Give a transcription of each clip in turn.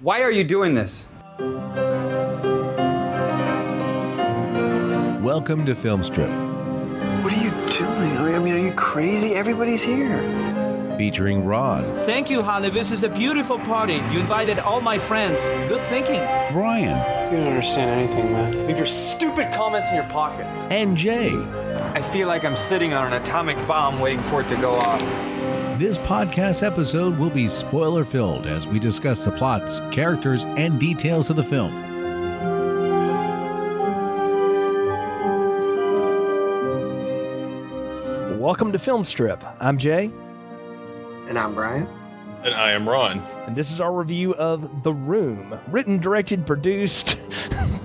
Why are you doing this? Welcome to Filmstrip, What are you doing? I mean, are you crazy? Everybody's here. featuring Ron, Thank you, honey. This is a beautiful party. You invited all my friends. Good thinking. Brian, You don't understand anything, man. Leave your stupid comments in your pocket. and Jay. I feel like I'm sitting on an atomic bomb waiting for it to go off. This podcast episode will be spoiler-filled as we discuss the plots, characters, and details of the film. Welcome to Filmstrip. I'm Jay, And I'm Brian. And I am Ron. and this is our review of The Room. Written, directed, produced,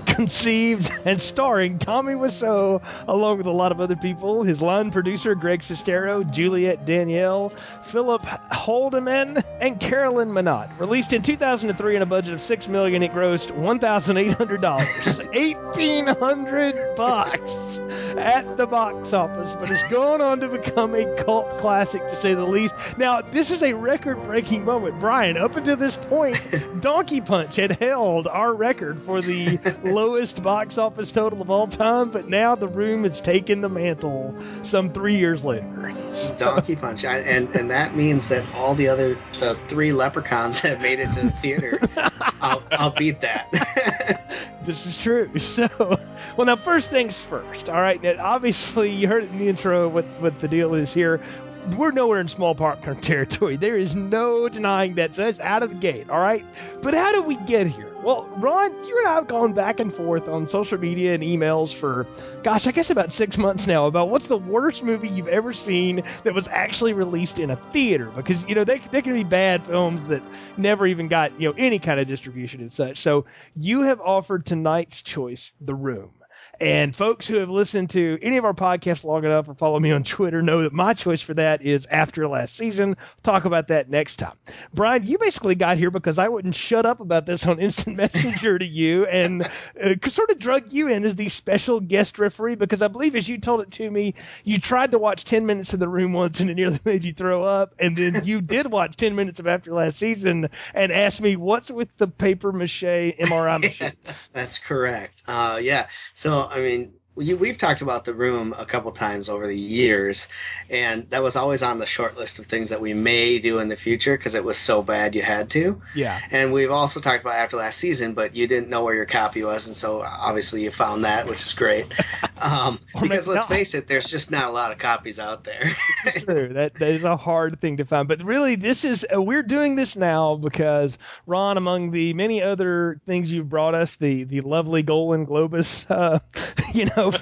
conceived, and starring Tommy Wiseau, along with a lot of other people. His line producer, Greg Sestero, Juliette Danielle, Philip Holdeman, and Carolyn Minot. Released in 2003 on a budget of $6 million, it grossed $1,800, $1,800 at the box office, but it's gone on to become a cult classic, to say the least. Now, this is a record-breaking moment. Brian, up until this point, Donkey Punch had held our record for the lowest box office total of all time, but now The Room has taken the mantle some 3 years later. Donkey Punch, and that means that all the other three leprechauns have made it to the theater. I'll beat that. This is true. So, well, now, first things first, all right? Now, obviously, you heard it in the intro what the deal is here. We're nowhere in small popcorn territory. There is no denying that. So that's out of the gate, all right? But how did we get here? Well, Ron, you and I have gone back and forth on social media and emails for, gosh, I guess about 6 months now about what's the worst movie you've ever seen that was actually released in a theater. Because, you know, there can be bad films that never even got, you know, any kind of distribution and such. So you have offered tonight's choice, The Room. And folks who have listened to any of our podcasts long enough or follow me on Twitter know that my choice for that is After Last Season. We'll talk about that next time. Brian, you basically got here because I wouldn't shut up about this on Instant Messenger to you and sort of drug you in as the special guest referee because I believe as you told it to me, you tried to watch 10 minutes of The Room once and it nearly made you throw up. And then you did watch 10 minutes of After Last Season and asked me, what's with the paper mache MRI machine? That's correct. Yeah. So, I mean, we've talked about The Room a couple times over the years, and that was always on the short list of things that we may do in the future because it was so bad you had to. Yeah. And we've also talked about After Last Season, but you didn't know where your copy was, and so obviously you found that, which is great. Because let's face it, there's just not a lot of copies out there. This is true. That is a hard thing to find. But really, this is we're doing this now because, Ron, among the many other things you've brought us, the lovely Golden Globus,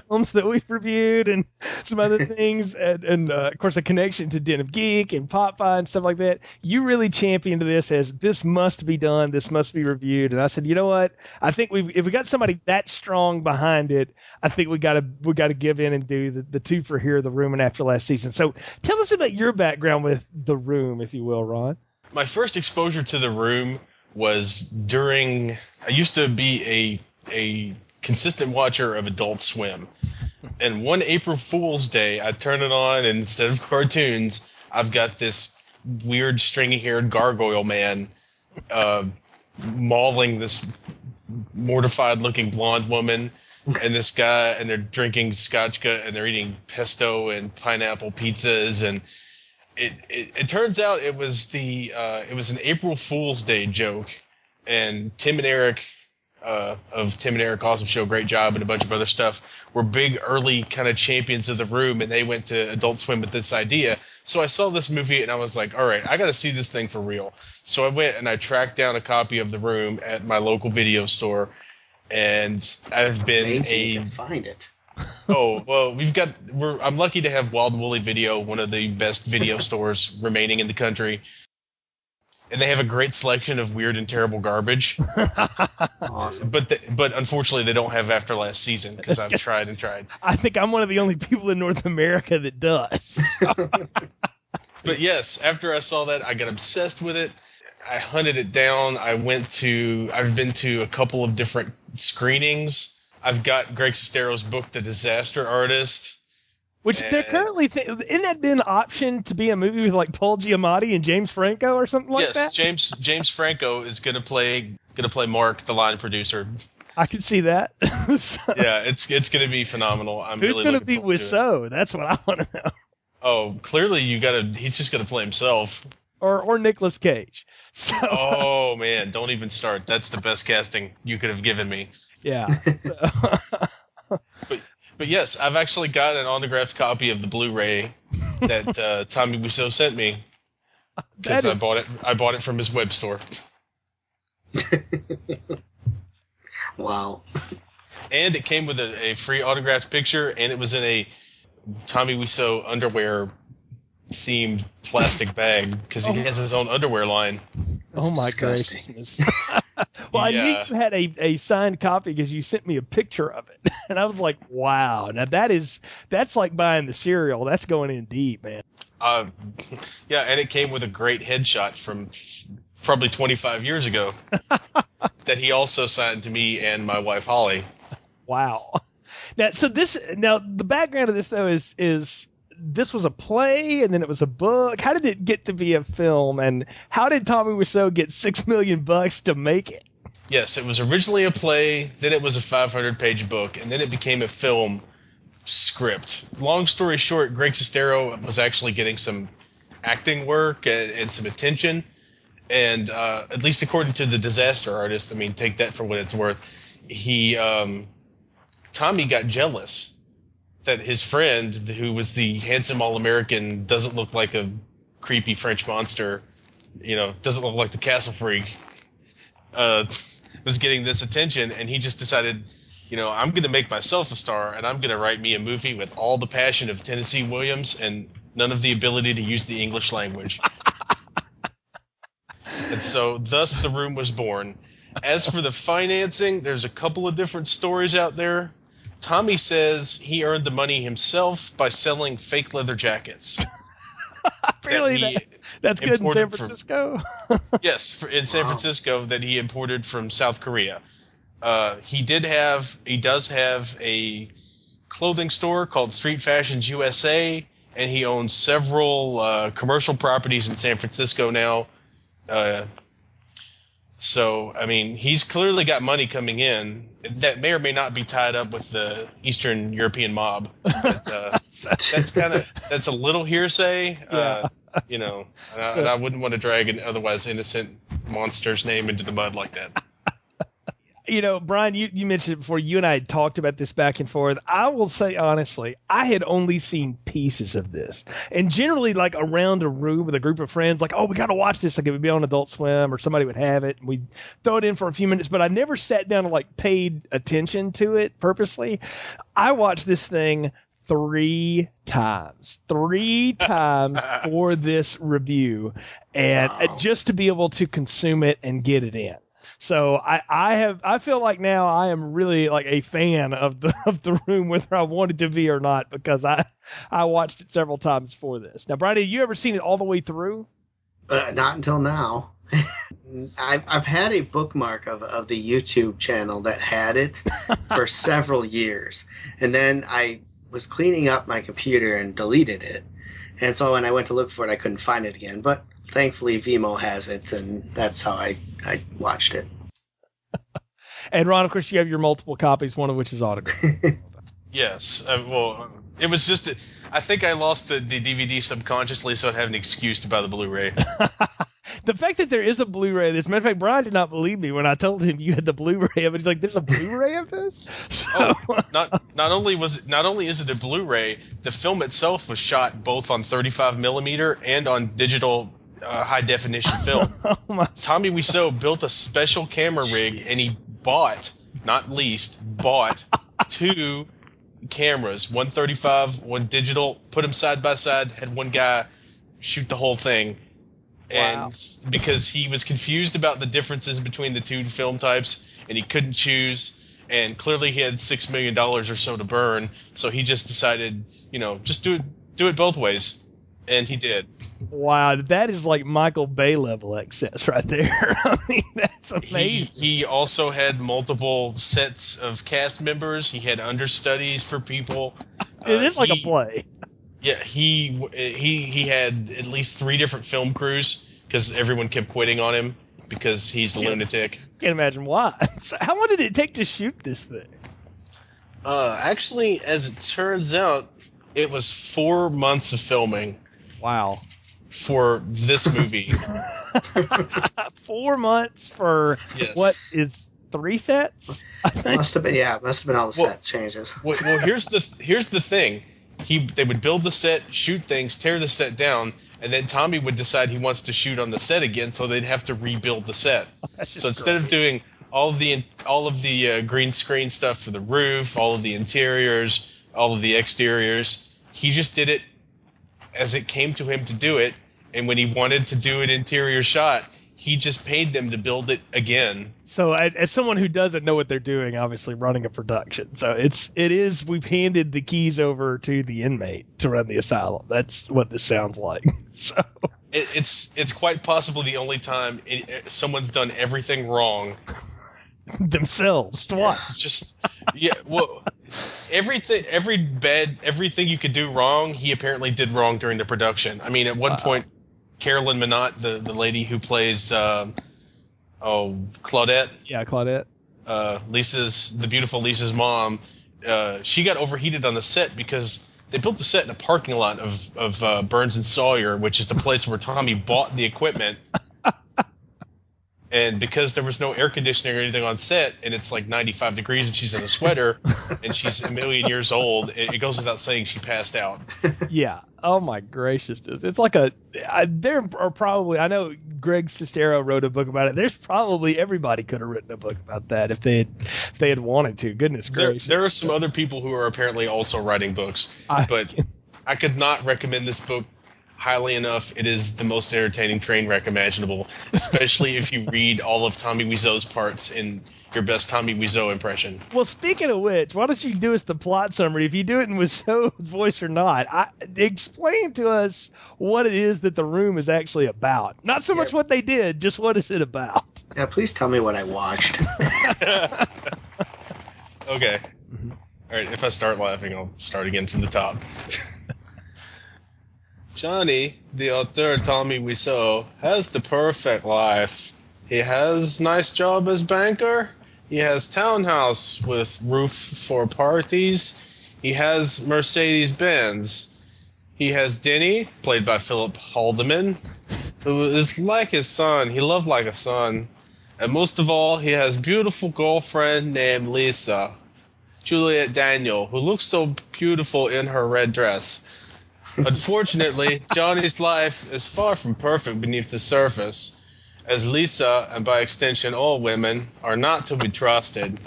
films that we've reviewed and some other things, and of course, a connection to Den of Geek and Popeye and stuff like that, you really championed this as this must be done, this must be reviewed. And I said, you know what? I think if we got somebody that strong behind it, I think we got to give in and do the two for here, The Room and After Last Season. So tell us about your background with The Room, if you will, Ron. My first exposure to The Room was I used to be a consistent watcher of Adult Swim. And one April Fool's Day, I turned it on, and instead of cartoons, I've got this weird stringy-haired gargoyle man mauling this mortified-looking blonde woman, and this guy, and they're drinking scotchka, and they're eating pesto and pineapple pizzas, and it turns out it was an April Fool's Day joke, and Tim and Eric of Tim and Eric Awesome Show, Great Job, and a bunch of other stuff were big early kind of champions of The Room, and they went to Adult Swim with this idea. So I saw this movie and I was like, all right, I got to see this thing for real. So I went and I tracked down a copy of The Room at my local video store, and I've been Amazing to find it. Oh, well, I'm lucky to have Wild Woolly Video, one of the best video stores remaining in the country. And they have a great selection of weird and terrible garbage. Awesome. But unfortunately, they don't have After Last Season because I've tried and tried. I think I'm one of the only people in North America that does. But yes, after I saw that, I got obsessed with it. I hunted it down. I've been to a couple of different screenings. I've got Greg Sestero's book, The Disaster Artist. Which they're currently isn't that been an option to be a movie with like Paul Giamatti and James Franco or something like that? Yes, James Franco is gonna play Mark, the line producer. I can see that. So, Yeah, it's gonna be phenomenal. who's really gonna be looking forward to it. Wiseau? That's what I want to know. Oh, clearly he's just gonna play himself. Or Nicolas Cage. So, Oh man, don't even start. That's the best casting you could have given me. yeah. So, But yes, I've actually got an autographed copy of the Blu-ray that Tommy Wiseau sent me because I bought it from his web store. Wow. And it came with a free autographed picture, and it was in a Tommy Wiseau underwear themed plastic bag because he has his own underwear line. oh my disgusting. graciousness. Well, I knew Yeah. you had a signed copy because you sent me a picture of it, and I was like, "Wow!" Now that's like buying the cereal. That's going in deep, man. Yeah, and it came with a great headshot from probably 25 years ago that he also signed to me and my wife Holly. Wow. Now, the background of this though is this was a play and then it was a book. How did it get to be a film, and how did Tommy Wiseau get $6 million to make it? Yes, it was originally a play, then it was a 500-page book, and then it became a film script. Long story short, Greg Sestero was actually getting some acting work and some attention, and at least according to the Disaster Artist, I mean, take that for what it's worth, Tommy got jealous that his friend, who was the handsome All-American, doesn't look like a creepy French monster, doesn't look like the castle freak, was getting this attention, and he just decided, I'm going to make myself a star, and I'm going to write me a movie with all the passion of Tennessee Williams and none of the ability to use the English language. And so, thus, The Room was born. As for the financing, there's a couple of different stories out there. Tommy says he earned the money himself by selling fake leather jackets. Apparently that's good in San imported Francisco. Yes, in San Francisco, that he imported from South Korea. He does have a clothing store called Street Fashions USA, and he owns several commercial properties in San Francisco now. So, I mean, he's clearly got money coming in that may or may not be tied up with the Eastern European mob. But, that's a little hearsay, Yeah. and I wouldn't want to drag an otherwise innocent monster's name into the mud like that. Brian, you mentioned it before. You and I had talked about this back and forth. I will say honestly, I had only seen pieces of this, and generally, like around a room with a group of friends, like, oh, we got to watch this. Like it would be on Adult Swim, or somebody would have it, and we'd throw it in for a few minutes. But I never sat down and like paid attention to it purposely. I watched this thing 3 times for this review, and just to be able to consume it and get it in. So I feel like now I am really like a fan of the Room, whether I wanted to be or not, because I watched it several times for this. Now, Brian, have you ever seen it all the way through? Not until now. I've had a bookmark of the YouTube channel that had it for several years, and then I was cleaning up my computer and deleted it, and so when I went to look for it, I couldn't find it again. But thankfully, Vimeo has it, and that's how I watched it. And Ron, of course, you have your multiple copies, one of which is autographed. Yes. It was just that I think I lost the DVD subconsciously, so I'd have an excuse to buy the Blu-ray. The fact that there is a Blu-ray of this, matter of fact, Brian did not believe me when I told him you had the Blu-ray of it. He's like, "There's a Blu-ray of this?" So, Not only is it a Blu-ray, the film itself was shot both on 35 millimeter and on digital high definition film. oh my! Tommy Wiseau built a special camera rig, and he bought 2 cameras, one 35, one digital, put them side by side, had one guy shoot the whole thing. Wow. And because he was confused about the differences between the 2 film types, and he couldn't choose, and clearly he had $6 million or so to burn, so he just decided, just do it both ways. And he did. Wow, that is like Michael Bay level excess right there. I mean, that's amazing. He also had multiple sets of cast members. He had understudies for people. It is like a play. Yeah, he had at least 3 different film crews because everyone kept quitting on him because he's a lunatic. Can't imagine why. So how long did it take to shoot this thing? Actually, as it turns out, it was 4 months of filming. Wow. For this movie. 4 months for what is 3 sets? Must have been all the set changes. Well, here's the thing. They would build the set, shoot things, tear the set down, and then Tommy would decide he wants to shoot on the set again, so they'd have to rebuild the set. So instead of doing all of the green screen stuff for the roof, all of the interiors, all of the exteriors, he just did it as it came to him to do it, and when he wanted to do an interior shot, he just paid them to build it again. So as someone who doesn't know what they're doing, obviously running a production, so we've handed the keys over to the inmate to run the asylum. That's what this sounds like. So it's quite possibly the only time someone's done everything wrong themselves twice. Everything you could do wrong, he apparently did wrong during the production. I mean, at one point, Carolyn Minot, the lady who plays Claudette. Yeah, Claudette. The beautiful Lisa's mom. She got overheated on the set because they built the set in a parking lot of Burns and Sawyer, which is the place where Tommy bought the equipment. And because there was no air conditioning or anything on set, and it's like 95 degrees and she's in a sweater, and she's a million years old, it goes without saying she passed out. Yeah. Oh my gracious. It's like there are probably, I know Greg Sestero wrote a book about it. There's probably, everybody could have written a book about that if they had wanted to. Goodness gracious. There are some other people who are apparently also writing books, but I could not recommend this book highly enough. It is the most entertaining train wreck imaginable, especially if you read all of Tommy Wiseau's parts in your best Tommy Wiseau impression. Well, speaking of which, why don't you do us the plot summary, if you do it in Wiseau's voice or not? Explain to us what it is that The Room is actually about. Not so much what they did, just what is it about? Yeah, please tell me what I watched. Okay. All right, if I start laughing, I'll start again from the top. Johnny, the author Tommy Wiseau, has the perfect life. He has nice job as banker. He has townhouse with roof for parties. He has Mercedes-Benz. He has Denny, played by Philip Haldeman, who is like his son. He loved like a son. And most of all, he has beautiful girlfriend named Lisa, Juliet Daniel, who looks so beautiful in her red dress. Unfortunately, Johnny's life is far from perfect beneath the surface, as Lisa, and by extension all women, are not to be trusted.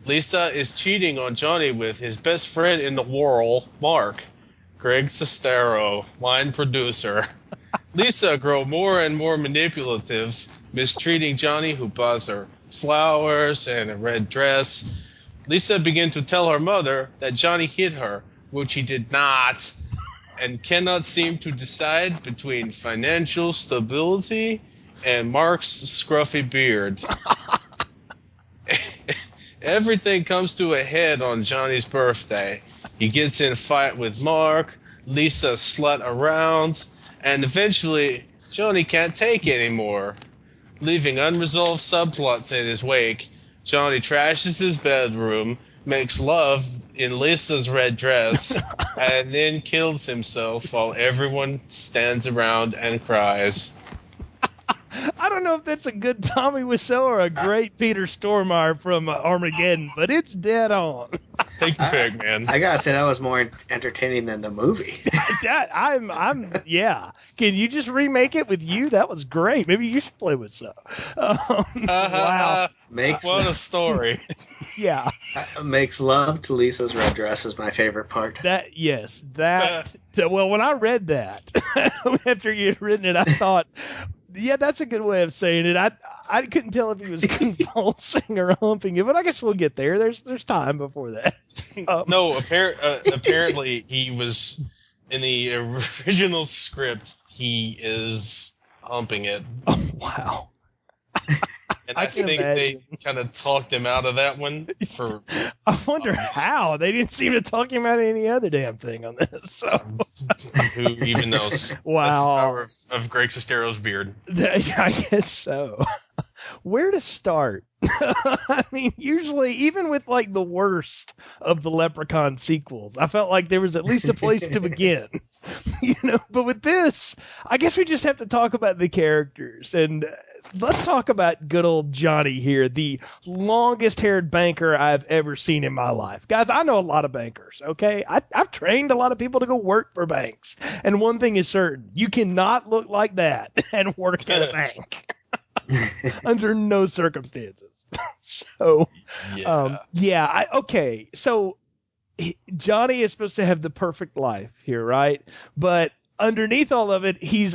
Lisa is cheating on Johnny with his best friend in the world, Mark, Greg Sestero, line producer. Lisa grow more and more manipulative, mistreating Johnny, who buys her flowers and a red dress. Lisa began to tell her mother that Johnny hit her, which he did not, and cannot seem to decide between financial stability and Mark's scruffy beard. Everything comes to a head on Johnny's birthday. He gets in a fight with Mark, Lisa slut around, and eventually Johnny can't take anymore. Leaving unresolved subplots in his wake, Johnny trashes his bedroom, makes love in Lisa's red dress, and then kills himself while everyone stands around and cries. I don't know if that's a good Tommy Wiseau or a great Peter Stormare from Armageddon, but it's dead on. Take your pick, man. I gotta say that was more entertaining than the movie. Yeah. Can you just remake it with you? That was great. Maybe you should play Wiseau. Wow. What a story. Yeah. Makes love to Lisa's red dress is my favorite part. Well, when I read that, after you had written it, I thought, yeah, that's a good way of saying it. I couldn't tell if he was convulsing or humping it, but I guess we'll get there. There's time before that. No, apparently he was in the original script. He is humping it. Oh, wow. And I think they kind of talked him out of that one for. I wonder how. They didn't seem to talk him out of any other damn thing on this. So. Who even knows? Wow. That's the power of Greg Sestero's beard. I guess so. Where to start? I mean, usually, even with like the worst of the Leprechaun sequels, I felt like there was at least a place to begin. But with this, I guess we just have to talk about the characters. And let's talk about good old Johnny here, the longest-haired banker I've ever seen in my life. Guys, I know a lot of bankers, okay? I've trained a lot of people to go work for banks. And one thing is certain, you cannot look like that and work at a bank. Under no circumstances. So, okay. So Johnny is supposed to have the perfect life here, right? But underneath all of it, he's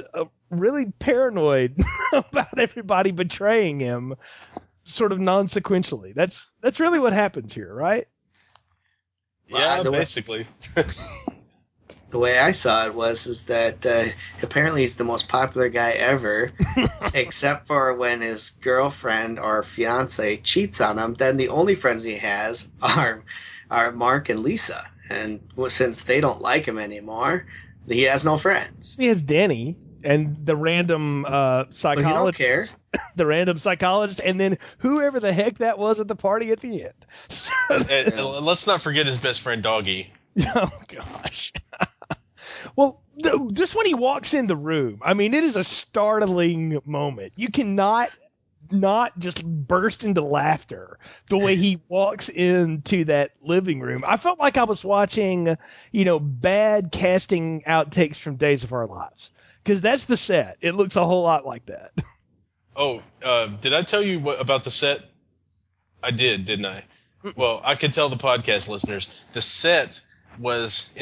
really paranoid about everybody betraying him, sort of non-sequentially. That's really what happens here, right? Yeah, basically. The way I saw it is that apparently he's the most popular guy ever, except for when his girlfriend or fiance cheats on him. Then the only friends he has are Mark and Lisa, and since they don't like him anymore, he has no friends. He has Danny and the random psychologist. Well, he don't care. The random psychologist, and then whoever the heck that was at the party at the end. And let's not forget his best friend Doggy. Oh gosh. Well, just when he walks in the room, I mean, it is a startling moment. You cannot not just burst into laughter the way he walks into that living room. I felt like I was watching, bad casting outtakes from Days of Our Lives, because that's the set. It looks a whole lot like that. Oh, did I tell you about the set? I did, didn't I? Well, I could tell the podcast listeners. The set was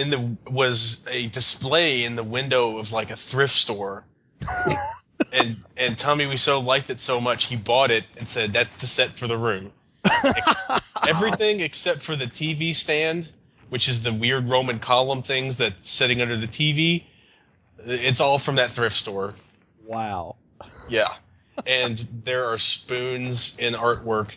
a display in the window of like a thrift store. and Tommy Wiseau liked it so much he bought it and said that's the set for the room. Everything except for the TV stand, which is the weird Roman column things that's sitting under the TV. It's all from that thrift store. Wow. Yeah. And there are spoons in artwork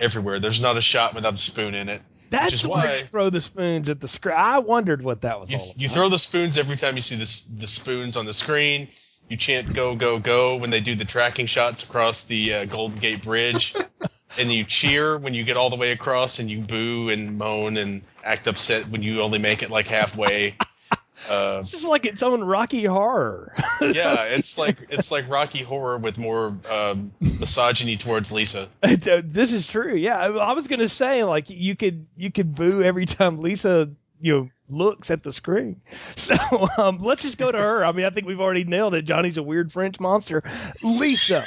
everywhere. There's not a shot without a spoon in it. That's why you throw the spoons at the screen. I wondered what that was all about. You throw the spoons every time you see the spoons on the screen. You chant "Go, go, go" when they do the tracking shots across the Golden Gate Bridge. And you cheer when you get all the way across, and you boo and moan and act upset when you only make it like halfway. This is like its own Rocky Horror. Yeah, it's like Rocky Horror with more misogyny towards Lisa. This is true. Yeah, I was gonna say like you could boo every time Lisa looks at the screen. So let's just go to her. I mean, I think we've already nailed it. Johnny's a weird French monster. Lisa.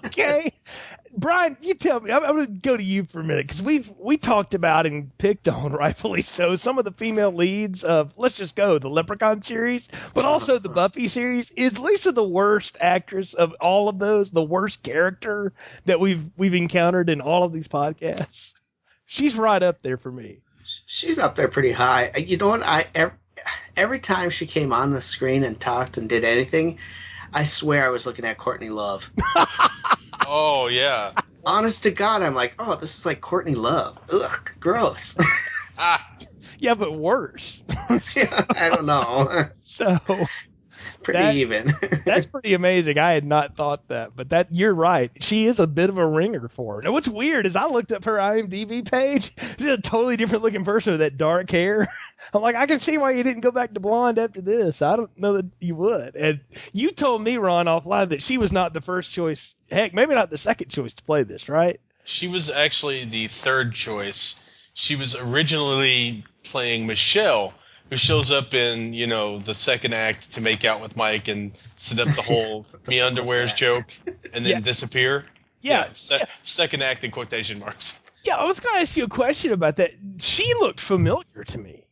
Okay. Brian, you tell me. I'm going to go to you for a minute because we talked about and picked on, rightfully so, some of the female leads of, let's just go, the Leprechaun series, but also the Buffy series. Is Lisa the worst actress of all of those? The worst character that we've encountered in all of these podcasts? She's right up there for me. She's up there pretty high. You know what? Every time she came on the screen and talked and did anything, I swear I was looking at Courtney Love. Oh, yeah. Honest to God, I'm like, oh, this is like Courtney Love. Ugh, gross. Yeah, but worse. Yeah, I don't know. So pretty even. That's pretty amazing. I had not thought that, but you're right. She is a bit of a ringer for it. And what's weird is I looked up her IMDb page. She's a totally different looking person with that dark hair. I'm like, I can see why you didn't go back to blonde after this. I don't know that you would. And you told me, Ron, offline that she was not the first choice. Heck, maybe not the second choice to play this, right? She was actually the third choice. She was originally playing Michelle, who shows up in, the second act to make out with Mike and set up the whole me underwears joke and then disappear. Yeah. Second act in quotation marks. Yeah, I was going to ask you a question about that. She looked familiar to me.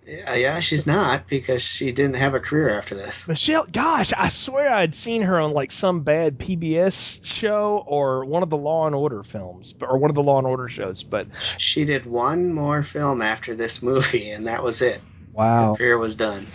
Yeah, she's not, because she didn't have a career after this. Michelle, gosh, I swear I'd seen her on like some bad PBS show or one of the Law and Order films, or one of the Law and Order shows. But she did one more film after this movie, and that was it. Wow. Her career was done.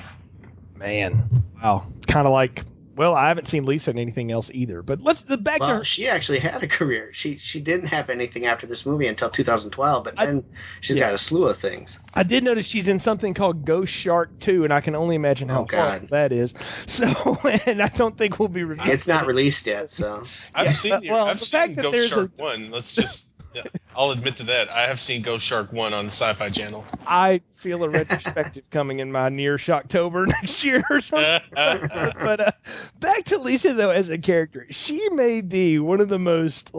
Man. Wow. Kind of like well, I haven't seen Lisa in anything else either. But let's back to Well, her. she actually had a career. She didn't have anything after this movie until 2012, but then she's got a slew of things. I did notice she's in something called Ghost Shark 2, and I can only imagine how hard that is. So, and I don't think we'll be reviewing. It's not released yet, so I've seen that Ghost there's Shark 1. Let's just I'll admit to that. I have seen Ghost Shark 1 on the Sci-Fi Channel. I feel a retrospective coming in my near Shocktober next year or something. But back to Lisa, though, as a character. She may be one of the most,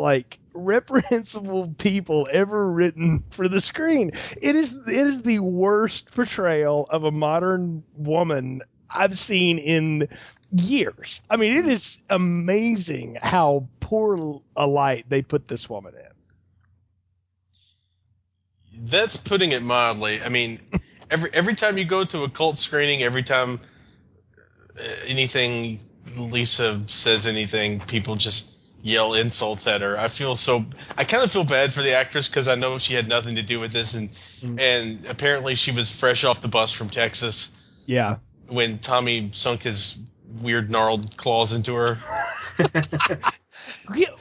reprehensible people ever written for the screen. It is the worst portrayal of a modern woman I've seen in years. I mean, it is amazing how poor a light they put this woman in. That's putting it mildly. I mean, every time you go to a cult screening, every time anything Lisa says anything, people just yell insults at her. I kind of feel bad for the actress because I know she had nothing to do with this, and apparently she was fresh off the bus from Texas. Yeah. When Tommy sunk his weird gnarled claws into her.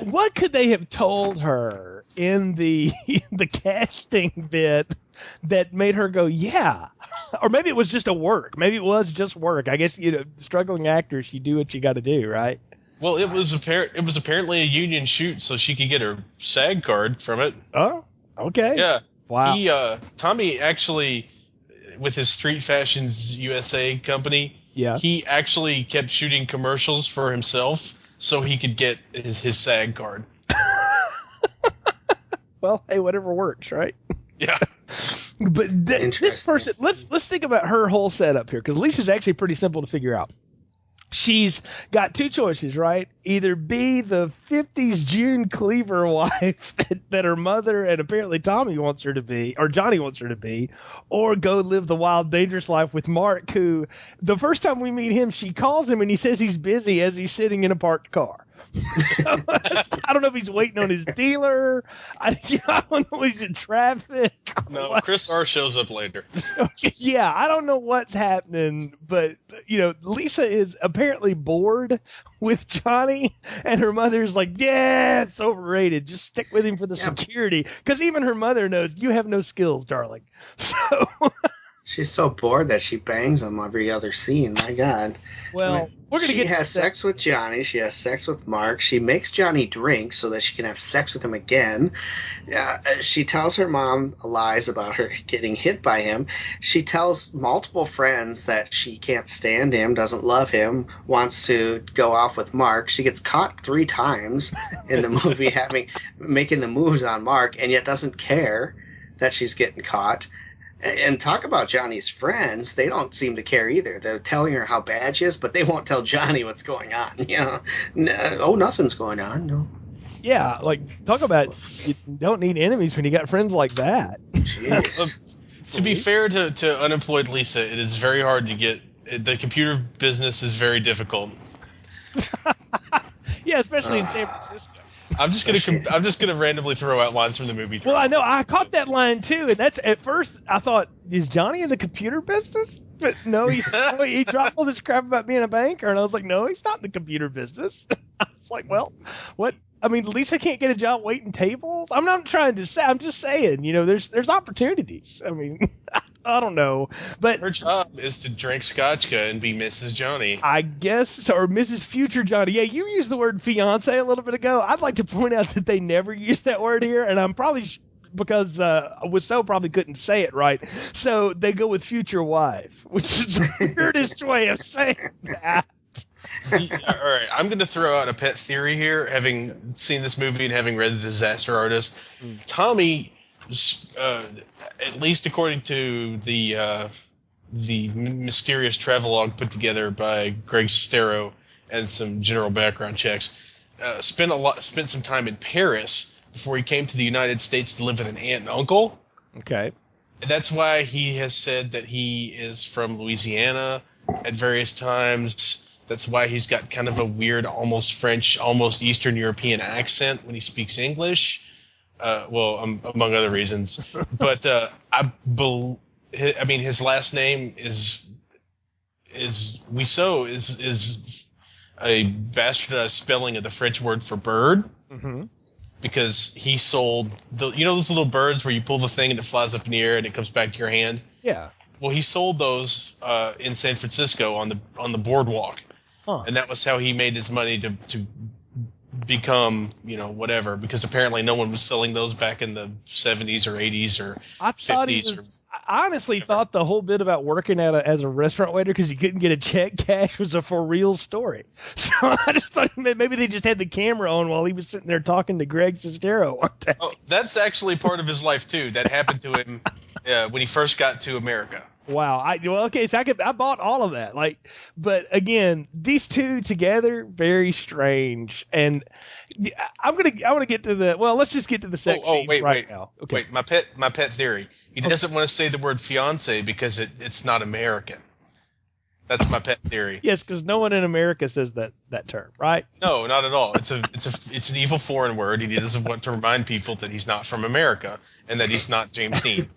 What could they have told her in the casting bit that made her go, yeah? Or maybe it was just a work. Maybe it was just work. I guess, struggling actors, you do what you got to do, right? Well, it was apparently a union shoot, so she could get her SAG card from it. Oh, okay. Yeah. Wow. Tommy actually, with his Street Fashions USA company, he actually kept shooting commercials for himself so he could get his SAG card. Well, hey, whatever works, right? Yeah. But this person, let's think about her whole setup here, because Lisa's actually pretty simple to figure out. She's got two choices, right? Either be the 50s June Cleaver wife that her mother and apparently Tommy wants her to be, or Johnny wants her to be, or go live the wild, dangerous life with Mark, who the first time we meet him, she calls him and he says he's busy as he's sitting in a parked car. So, I don't know if he's waiting on his dealer. I don't know if he's in traffic. No, Chris R. shows up later. Yeah, I don't know what's happening, but, Lisa is apparently bored with Johnny, and her mother's like, yeah, it's overrated. Just stick with him for the security. Because even her mother knows, you have no skills, darling. So... She's so bored that she bangs him every other scene. My God. Well, she has sex with Johnny. She has sex with Mark. She makes Johnny drink so that she can have sex with him again. She tells her mom lies about her getting hit by him. She tells multiple friends that she can't stand him, doesn't love him, wants to go off with Mark. She gets caught 3 times in the movie making the moves on Mark, and yet doesn't care that she's getting caught. And talk about Johnny's friends. They don't seem to care either. They're telling her how bad she is, but they won't tell Johnny what's going on. Nothing's going on. No. Yeah, talk about you don't need enemies when you got friends like that. To be fair to unemployed Lisa, it is very hard to get. The computer business is very difficult. Yeah, especially in San Francisco. I'm just gonna randomly throw out lines from the movie. Well, I know I caught that line too, and that's at first I thought, is Johnny in the computer business? But no, he dropped all this crap about being a banker, and I was like, no, he's not in the computer business. I was like, well, what? I mean, Lisa can't get a job waiting tables. I'm not trying to say. I'm just saying, there's opportunities. I mean, I don't know, but her job is to drink scotchka and be Mrs. Johnny. I guess so, or Mrs. Future Johnny. Yeah, you used the word fiance a little bit ago. I'd like to point out that they never use that word here, and I'm probably because Wiseau probably couldn't say it right, so they go with future wife, which is the weirdest way of saying that. All right, I'm going to throw out a pet theory here, having seen this movie and having read The Disaster Artist. Tommy, at least according to the mysterious travelogue put together by Greg Sestero and some general background checks, spent some time in Paris before he came to the United States to live with an aunt and uncle. Okay. That's why he has said that he is from Louisiana at various times. That's why he's got kind of a weird, almost French, almost Eastern European accent when he speaks English. Among other reasons. But his last name is Wiseau is a bastardized spelling of the French word for bird. Mm-hmm. Because he sold those little birds where you pull the thing and it flies up in the air and it comes back to your hand. Yeah. Well, he sold those in San Francisco on the boardwalk, and that was how he made his money to become whatever. Because apparently no one was selling those back in the 70s or 80s or 50s. I honestly thought the whole bit about working as a restaurant waiter because you couldn't get a check cash was a for real story. So I just thought maybe they just had the camera on while he was sitting there talking to Greg Sestero one day. Oh, that's actually part of his life too. That happened to him when he first got to America. Wow. So I bought all of that. But again, these two together, very strange. And I want to get to let's just get to the sex scenes now. Okay. Wait, my pet theory. He doesn't want to say the word fiance because it's not American. That's my pet theory. Yes, because no one in America says that term, right? No, not at all. It's an evil foreign word, and he doesn't want to remind people that he's not from America and that he's not James Dean.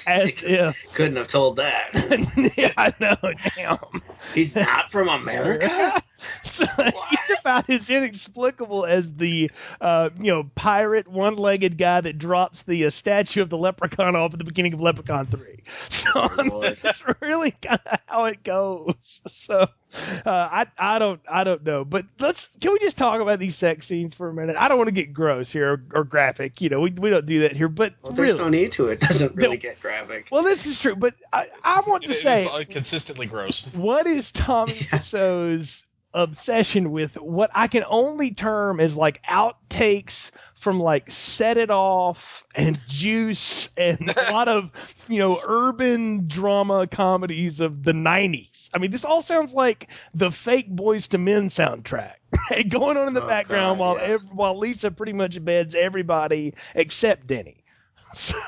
As if couldn't have told that. Yeah, I know. Damn. He's not from America. So he's about as inexplicable as the pirate one-legged guy that drops the statue of the leprechaun off at the beginning of Leprechaun 3. So that's really kind of how it goes. So I don't know, but can we just talk about these sex scenes for a minute? I don't want to get gross here or graphic. We don't do that here, but there's no need to. It doesn't really get graphic. Well, this is true, but I want to say it's consistently gross. What is Tommy Wiseau's obsession with what I can only term as outtakes from Set It Off and Juice and a lot of urban drama comedies of the 90s. I mean, this all sounds like the fake Boys to Men soundtrack going on in the background while Lisa pretty much beds everybody except Denny. So.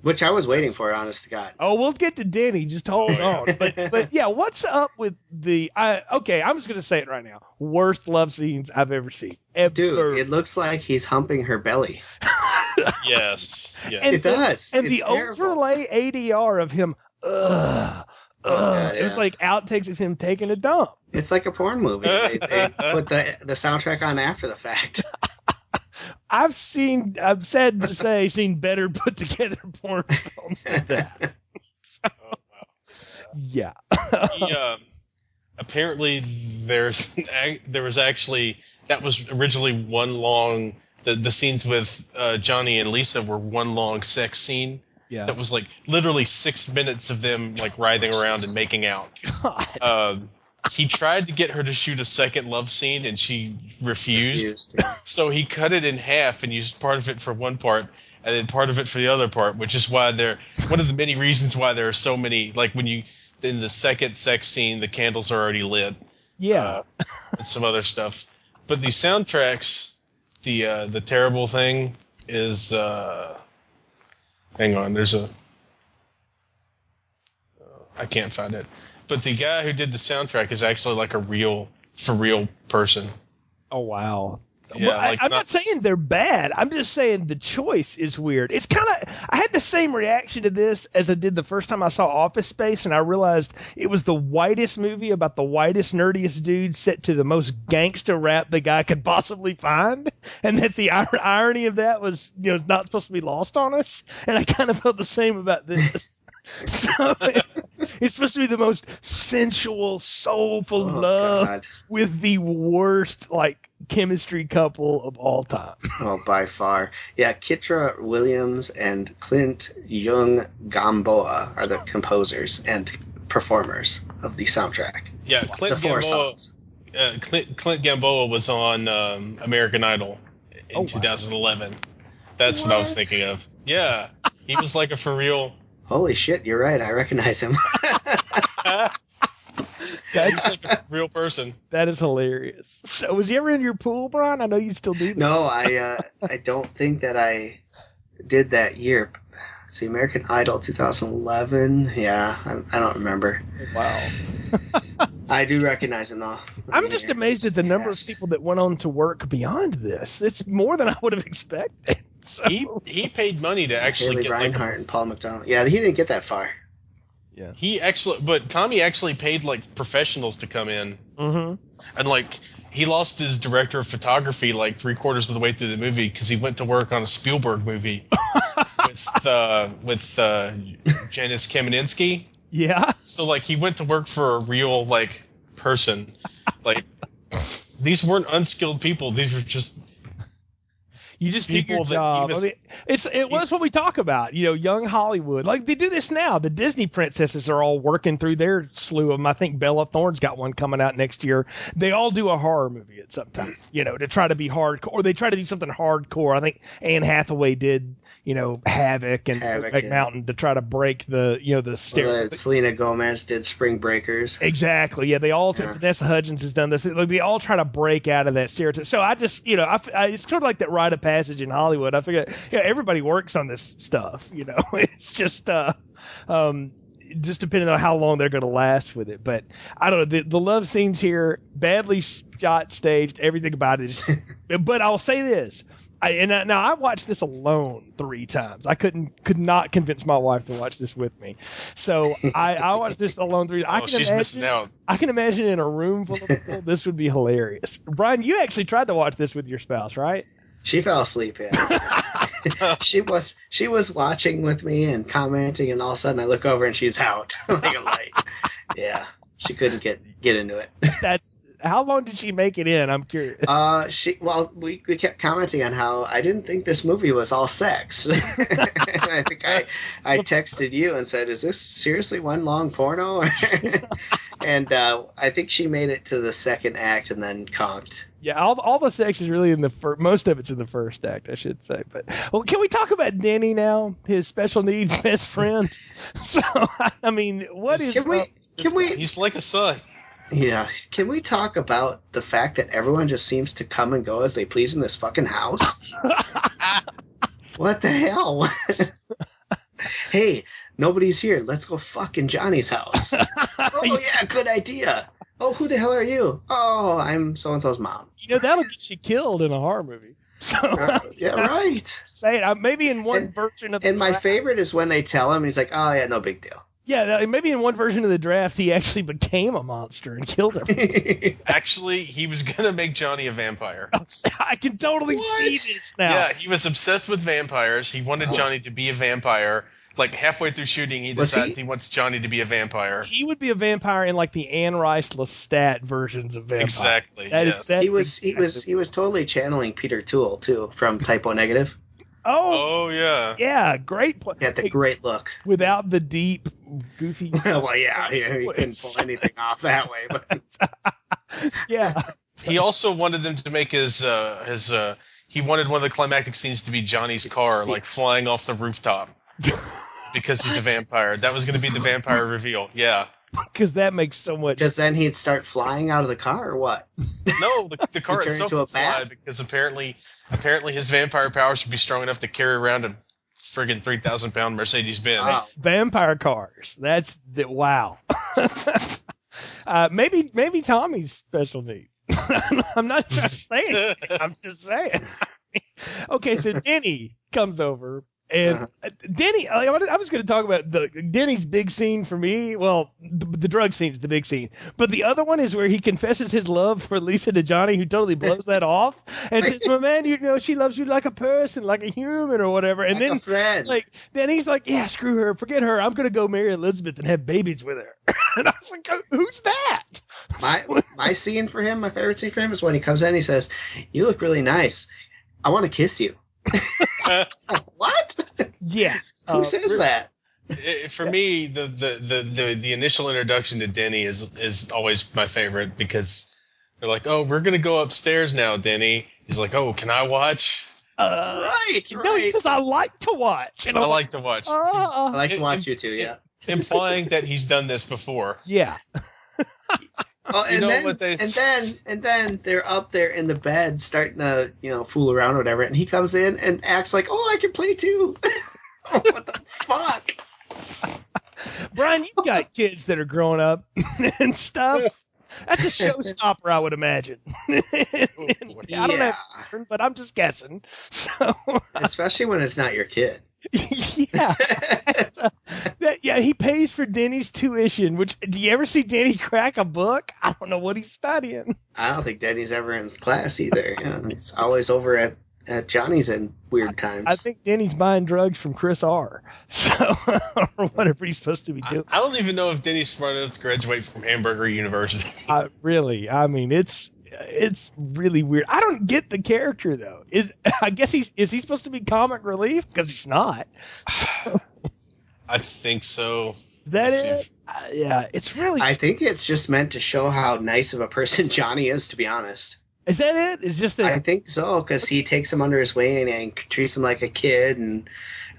Which I was waiting for, honest to God. Oh, we'll get to Denny. Just hold on. But yeah, what's up with the? Okay, I'm just gonna say it right now. Worst love scenes I've ever seen. Ever. Dude, it looks like he's humping her belly. Yes. It does. And it's the terrible. overlay ADR of him. It was like outtakes of him taking a dump. It's like a porn movie. They put the soundtrack on after the fact. I've seen better put together porn films than that. So, yeah. Apparently there was actually, that was originally one long, the scenes with Johnny and Lisa were one long sex scene. Yeah. That was literally 6 minutes of them writhing around and making out. God. He tried to get her to shoot a second love scene, and she refused. Yeah. So he cut it in half and used part of it for one part, and then part of it for the other part, which is why one of the many reasons why there are so many. When you in the second sex scene, the candles are already lit. Yeah, and some other stuff. But the soundtracks, the terrible thing is. Hang on, I can't find it. But the guy who did the soundtrack is actually a for real person. Oh, wow. Yeah, well, I'm not saying they're bad. I'm just saying the choice is weird. It's kind of, I had the same reaction to this as I did the first time I saw Office Space, and I realized it was the whitest movie about the whitest, nerdiest dude set to the most gangster rap the guy could possibly find, and that the irony of that was, not supposed to be lost on us. And I kind of felt the same about this. So it's supposed to be the most sensual, soulful love with the worst chemistry couple of all time. Oh, by far. Yeah, Kitra Williams and Clint Young Gamboa are the composers and performers of the soundtrack. Yeah, Clint Gamboa was on American Idol in 2011. That's what I was thinking of. Yeah, he was a for real. Holy shit, you're right. I recognize him. He's a real person. That is hilarious. So, was he ever in your pool, Brian? I know you still do this. No, I don't think that I did that year. See, American Idol 2011. Yeah, I don't remember. Wow. I do recognize him, though. I'm just amazed at the number of people that went on to work beyond this. It's more than I would have expected. So. He paid money to actually Haley get Reinhart and Paul McDonald. Yeah, he didn't get that far. Yeah. Tommy actually paid professionals to come in. Mm-hmm. And he lost his director of photography like 3/4 of the way through the movie because he went to work on a Spielberg movie with Janusz Kaminski. Yeah. So like he went to work for a real like person. Like these weren't unskilled people. These were just You just did your people that job. he was- I mean, it was what we talk about, young Hollywood. Like they do this now. The Disney princesses are all working through their slew of them. I think Bella Thorne's got one coming out next year. They all do a horror movie at some time, to try to be hardcore. Or they try to do something hardcore. I think Anne Hathaway did, Havoc and Brokeback Mountain to try to break the stereotype. Selena Gomez did Spring Breakers. Exactly. Yeah, they all. Vanessa Hudgens has done this. Like, they all try to break out of that stereotype. So I just, it's sort of like that rite of passage in Hollywood. I figure, everybody works on this stuff. It's just depending on how long they're going to last with it. But I don't know. The love scenes here, badly shot, staged, everything about it. But I'll say this. I watched this alone 3 times. I could not convince my wife to watch this with me. So I watched this alone 3 times. she's missing out. I can imagine in a room full of people, this would be hilarious. Brian, you actually tried to watch this with your spouse, right? She fell asleep. Yeah. she was watching with me and commenting, and all of a sudden I look over and she's out like a light. Yeah, she couldn't get into it. How long did she make it in? I'm curious. We kept commenting on how I didn't think this movie was all sex. I think I texted you and said, "Is this seriously one long porno?" And I think she made it to the second act and then conked. Yeah, all the sex is really in the most of it's in the first act, I should say. But can we talk about Denny now? His special needs best friend. So I mean, can we? He's like a son. Yeah. Can we talk about the fact that everyone just seems to come and go as they please in this fucking house? What the hell? Hey, nobody's here. Let's go fuck in Johnny's house. Oh, yeah, good idea. Oh, who the hell are you? Oh, I'm so-and-so's mom. That'll get you killed in a horror movie. So, yeah, right. Say it. Maybe in one version of the my favorite is when they tell him, he's like, oh, yeah, no big deal. Yeah, maybe in one version of the draft, he actually became a monster and killed him. Actually, he was going to make Johnny a vampire. I can totally see this now. Yeah, he was obsessed with vampires. He wanted Johnny to be a vampire. Like, halfway through shooting, he decides he wants Johnny to be a vampire. He would be a vampire in, like, the Anne Rice Lestat versions of vampire. Exactly, yes. He was totally channeling Peter Toole, too, from Type O Negative. Oh, yeah. Yeah, great. He had the great look. Without the deep, goofy... Well, yeah, he couldn't pull anything off that way. But yeah. He also wanted them to make his he wanted one of the climactic scenes to be Johnny's car, like, flying off the rooftop. Because he's a vampire. That was going to be the vampire reveal. Yeah. Because that makes so much... Because then he'd start flying out of the car, or what? No, the car itself would fly, because apparently his vampire powers would be strong enough to carry around a friggin' 3,000-pound Mercedes-Benz. Wow. Vampire cars. Wow. Maybe Tommy's special needs. I'm not just saying. I'm just saying. Okay, so Denny comes over. And Denny, I was going to talk about Denny's big scene for me. Well, the drug scene is the big scene, but the other one is where he confesses his love for Lisa to Johnny, who totally blows that off and says, "My man, she loves you like a person, like a human, or whatever." And like then he's like, "Yeah, screw her, forget her. I'm going to go marry Elizabeth and have babies with her." And I was like, "Who's that?" My scene for him, my favorite scene for him, is when he comes in and he says, "You look really nice. I want to kiss you." What? Yeah. Who says that? For me, the initial introduction to Denny is always my favorite, because they're like, "Oh, we're gonna go upstairs now, Denny." He's like, "Oh, can I watch?" Right. No, he says, "I like to watch." I like to watch. I like to watch you too. Yeah. Implying that he's done this before. Yeah. Oh, and then they're up there in the bed starting to, fool around or whatever, and he comes in and acts like, "Oh, I can play too." What the fuck? Brian, you got kids that are growing up and stuff. That's a showstopper, I would imagine. I don't know, but I'm just guessing. So, especially when it's not your kid. Yeah. Yeah, he pays for Denny's tuition. Which, do you ever see Denny crack a book? I don't know what he's studying. I don't think Denny's ever in class either. Yeah, it's always over at Johnny's in weird times. I think Denny's buying drugs from Chris R. So, or whatever he's supposed to be doing. I don't even know if Denny's smart enough to graduate from Hamburger University. Really, I mean, it's really weird. I don't get the character though. I guess is he supposed to be comic relief? Because he's not. I think so. Is that it? Yeah, it's really. I think it's just meant to show how nice of a person Johnny is, to be honest. Is that it? It's just that. I think so, because he takes him under his wing and treats him like a kid and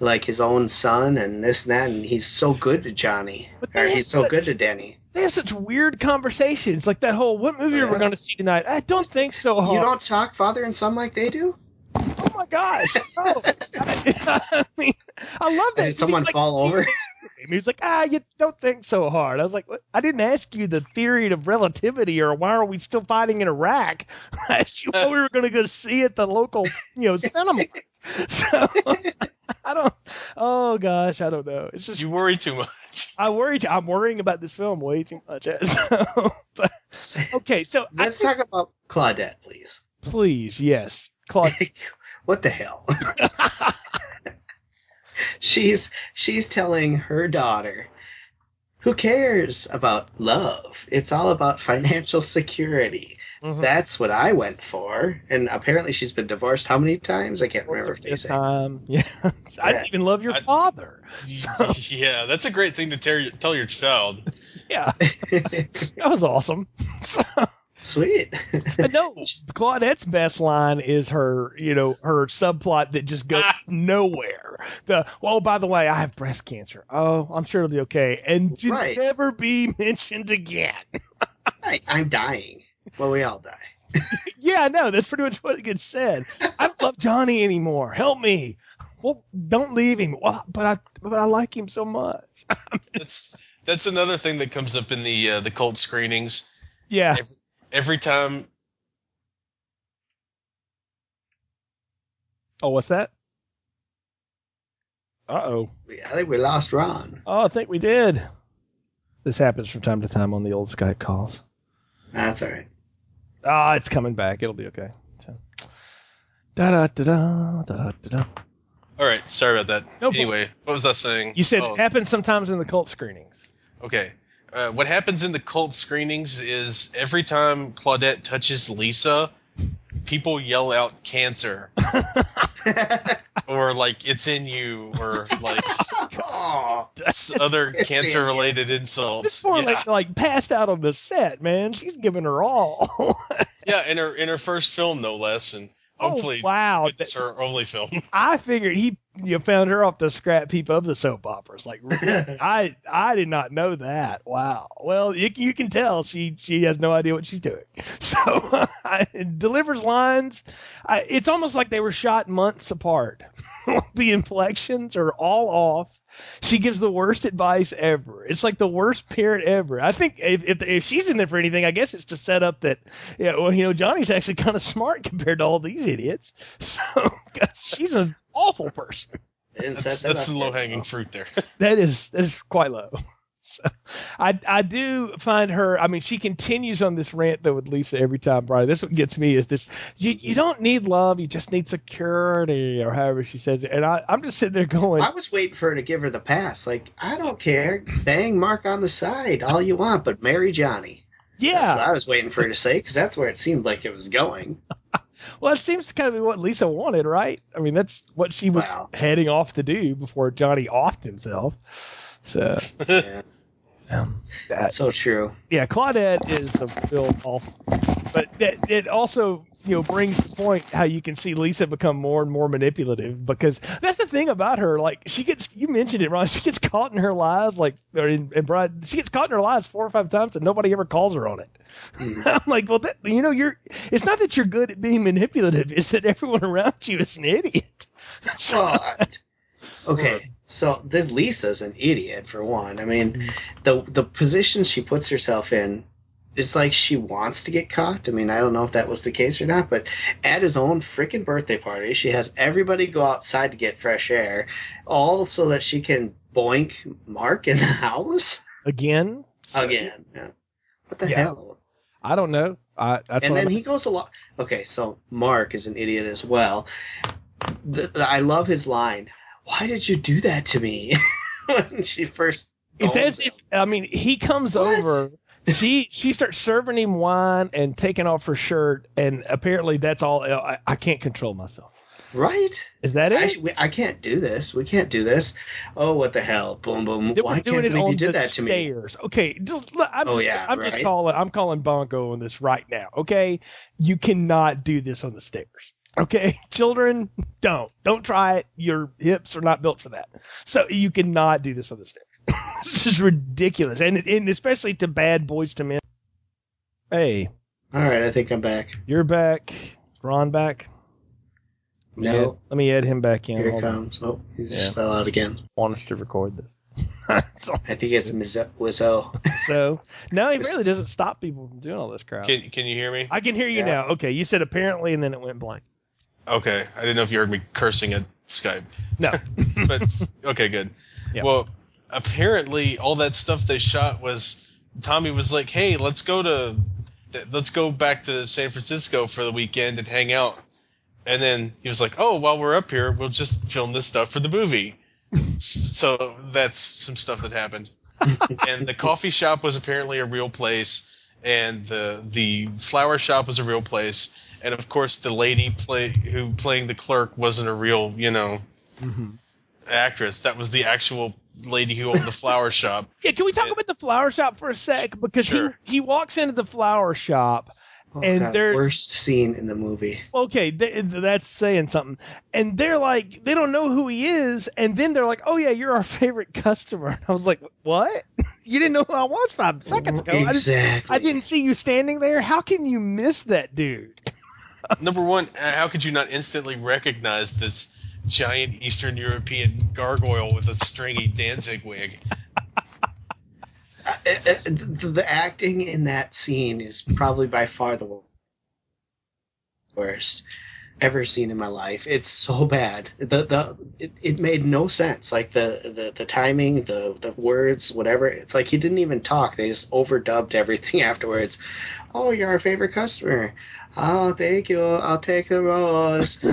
like his own son and this and that, and he's so good to Johnny. Or he's so good to Denny. They have such weird conversations, like that whole "what movie are we going to see tonight?" I don't think so. Hard. You don't talk father and son like they do? Oh my gosh! No. I mean, I love that. Did someone fall over? He was like, you don't think so hard. I was like, what? I didn't ask you the theory of relativity or why are we still fighting in Iraq. I asked you what we were going to go see at the local, cinema. So I don't. Oh gosh, I don't know. It's just you worry too much. I'm worrying about this film way too much. But, okay, so let's talk about Claudette, please. Please, yes, Claudette. What the hell? She's telling her daughter, who cares about love? It's all about financial security. Mm-hmm. That's what I went for. And apparently she's been divorced how many times? I can't remember. Yeah. I didn't even love your father. Yeah, that's a great thing to tell your child. Yeah. That was awesome. Sweet. No, Claudette's best line is her subplot that just goes nowhere. By the way, I have breast cancer. Oh, I'm sure it'll be okay. And to never be mentioned again. I'm dying. Well, we all die. Yeah, no, that's pretty much what gets said. I don't love Johnny anymore. Help me. Well, don't leave him. Well, but I like him so much. That's another thing that comes up in the cult screenings. Yeah. Every time. Oh, what's that? Uh-oh. I think we lost Ron. Oh, I think we did. This happens from time to time on the old Skype calls. That's all right. It's coming back. It'll be okay. So. Da-da-da-da. All right. Sorry about that. No anyway, what was I saying? You said it happens sometimes in the cult screenings. Okay. What happens in the cult screenings is every time Claudette touches Lisa, people yell out cancer. Or like it's in you, or like other cancer-related insults. It's more like passed out on the set, man. She's giving her all. Yeah, in her first film, no less, and hopefully, it's her only film. I figured you found her off the scrap heap of the soap operas. Like, really? I did not know that. Wow. Well, you can tell she has no idea what she's doing. So delivers lines. It's almost like they were shot months apart. The inflections are all off. She gives the worst advice ever. It's like the worst parent ever. I think if she's in there for anything, I guess it's to set up that, Johnny's actually kind of smart compared to all these idiots. So she's an awful person. That's the low-hanging fruit there. That is quite low. So, I do find her. I mean, she continues on this rant though with Lisa every time. Brian, this what gets me is this: you don't need love, you just need security, or however she says it. And I'm just sitting there going, I was waiting for her to give her the pass. Like, I don't care, bang Mark on the side, all you want, but marry Johnny. Yeah, that's what I was waiting for her to say, because that's where it seemed like it was going. Well, it seems to kind of be what Lisa wanted, right? I mean, that's what she was heading off to do before Johnny offed himself. So, so true. Yeah, Claudette is a real awful, but it also brings to point how you can see Lisa become more and more manipulative, because that's the thing about her. Like, you mentioned it, Ron. She gets caught in her lies, she gets caught in her lies 4 or 5 times, and nobody ever calls her on it. I'm like, well, it's not that you're good at being manipulative; it's that everyone around you is an idiot. Okay, so this Lisa's an idiot for one. I mean, the position she puts herself in, it's like she wants to get caught. I mean, I don't know if that was the case or not, but at his own freaking birthday party, she has everybody go outside to get fresh air, all so that she can boink Mark in the house Again? again. Yeah. What the Yeah. hell? I don't know. That's And what then I'm- he goes along. Okay, so Mark is an idiot as well. I love his line. Why did you do that to me? When she first. It's told as him. if, I mean, he comes What? over. She starts serving him wine and taking off her shirt, and apparently that's all. I can't control myself. Right? Is that it? I can't do this. We can't do this. Oh, what the hell? Boom, boom. They Why were can't doing it believe on you did the that to me? stairs. Okay, I'm just right. calling Bonko on this right now. Okay, you cannot do this on the stairs. Okay, children, don't try it. Your hips are not built for that. So you cannot do this on the stairs. This is ridiculous, and especially to bad boys to men. Hey, All right, I think I'm back. you're back. Ron back. No, Let me add him back in. here it Hold on. comes. Oh, he just Yeah. fell out again. Want us to record this? So- I think it's Wizzo. So no, he really doesn't stop people from doing all this crap. Can you hear me? I can hear you Yeah. now. Okay, you said apparently, and then it went blank. Okay, I didn't know if you heard me cursing at Skype. No. But okay, good. Yeah. Well, apparently all that stuff they shot was Tommy was like, "Hey, let's go back to San Francisco for the weekend and hang out." And then he was like, "Oh, while we're up here, we'll just film this stuff for the movie." So that's some stuff that happened. And the coffee shop was apparently a real place, and the flower shop was a real place, and of course the lady playing the clerk wasn't a real, actress. That was the actual lady who owned the flower shop. Yeah, can we talk about the flower shop for a sec? Because Sure. he walks into the flower shop. Oh, And God, they're- worst scene in the movie. Okay, that's saying something. And they're like, they don't know who he is. And then they're like, oh, yeah, you're our favorite customer. And I was like, what? You didn't know who I was 5 seconds ago. Exactly. I didn't see you standing there. How can you miss that dude? Number one, how could you not instantly recognize this giant Eastern European gargoyle with a stringy Danzig wig? The acting in that scene is probably by far the worst ever seen in my life. It's so bad. It made no sense. Like the timing, the words, whatever. It's like he didn't even talk. They just overdubbed everything afterwards. Oh, you're our favorite customer. Oh, thank you. I'll take the rose.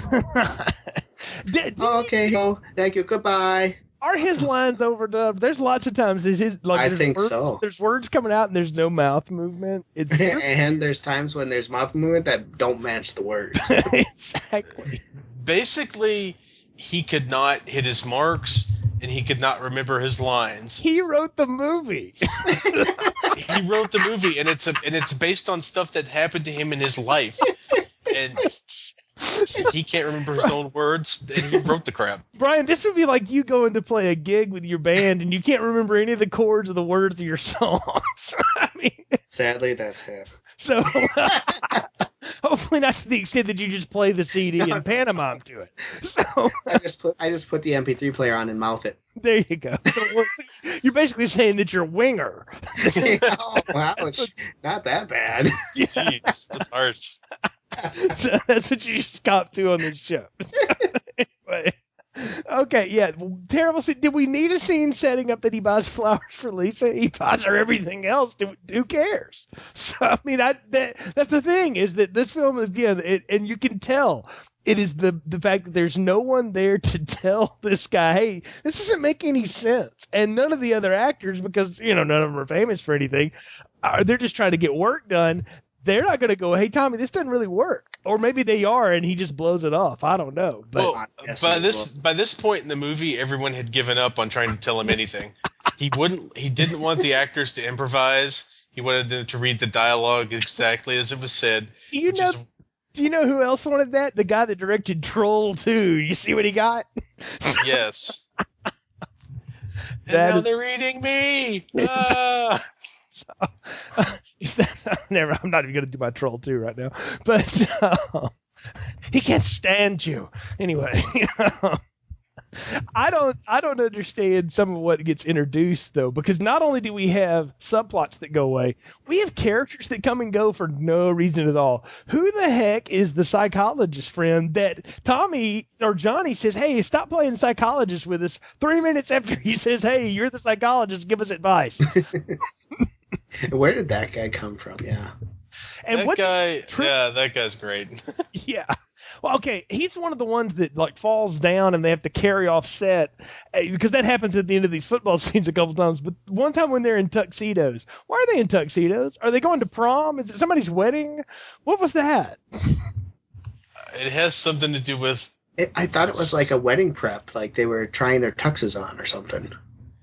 Okay. Oh, thank you. Goodbye. Are his lines overdubbed? There's lots of times I think words, so. There's words coming out and there's no mouth movement. It's And there's times when there's mouth movement that don't match the words. exactly. Basically, he could not hit his marks, and he could not remember his lines. He wrote the movie. He wrote the movie, and it's based on stuff that happened to him in his life, and he can't remember his own words, and he wrote the crap. Brian, this would be like you going to play a gig with your band and you can't remember any of the chords or the words of your songs. I mean, Sadly, that's him. so hopefully not to the extent that you just play the CD and pantomime to it. So I just put the MP3 player on and mouth it. there you go. So you're basically saying that you're a winger. Oh, ouch. Not that bad. Jeez, that's harsh. So that's what you just copped to on this show. Anyway. Okay, yeah, terrible scene. Did we need a scene setting up that he buys flowers for Lisa? He buys her everything else. Who cares? So I mean, that's the thing is that this film is and you can tell it is the fact that there's no one there to tell this guy, hey, this doesn't make any sense, and none of the other actors, because none of them are famous for anything, they're just trying to get work done. They're not going to go, hey, Tommy, this doesn't really work. Or maybe they are, and he just blows it off. I don't know. But Well, by this point in the movie, everyone had given up on trying to tell him anything. He didn't want the actors to improvise. He wanted them to read the dialogue exactly as it was said. do you know who else wanted that? The guy that directed Troll 2. You see what he got? Yes. And That now is- they're eating me. Ah! I'm not even going to do my Troll 2 right now. But he can't stand you. Anyway. I don't understand some of what gets introduced though, because not only do we have subplots that go away, we have characters that come and go for no reason at all. Who the heck is the psychologist friend that Tommy or Johnny says, "Hey, stop playing psychologist with us"? 3 minutes after he says, "Hey, you're the psychologist, give us advice." Where did that guy come from? Yeah. And that guy's great. Yeah. Well, okay, he's one of the ones that like falls down and they have to carry off set because that happens at the end of these football scenes a couple times. But one time when they're in tuxedos, why are they in tuxedos? Are they going to prom? Is it somebody's wedding? What was that? It has something to do with. I thought it was like a wedding prep, like they were trying their tuxes on or something.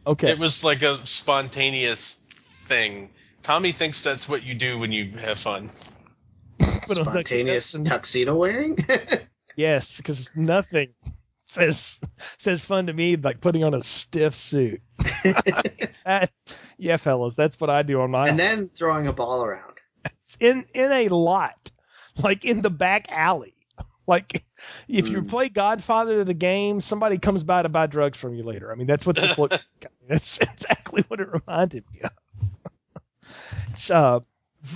Okay. It was like a spontaneous thing. Tommy thinks that's what you do when you have fun. Spontaneous tuxedo wearing? Yes, because nothing says fun to me like putting on a stiff suit. Yeah, fellas, that's what I do on my. And then throwing a ball around. In a lot, like in the back alley. Like if you play Godfather of the game, somebody comes by to buy drugs from you later. I mean, that's what this looks like. That's exactly what it reminded me of. It's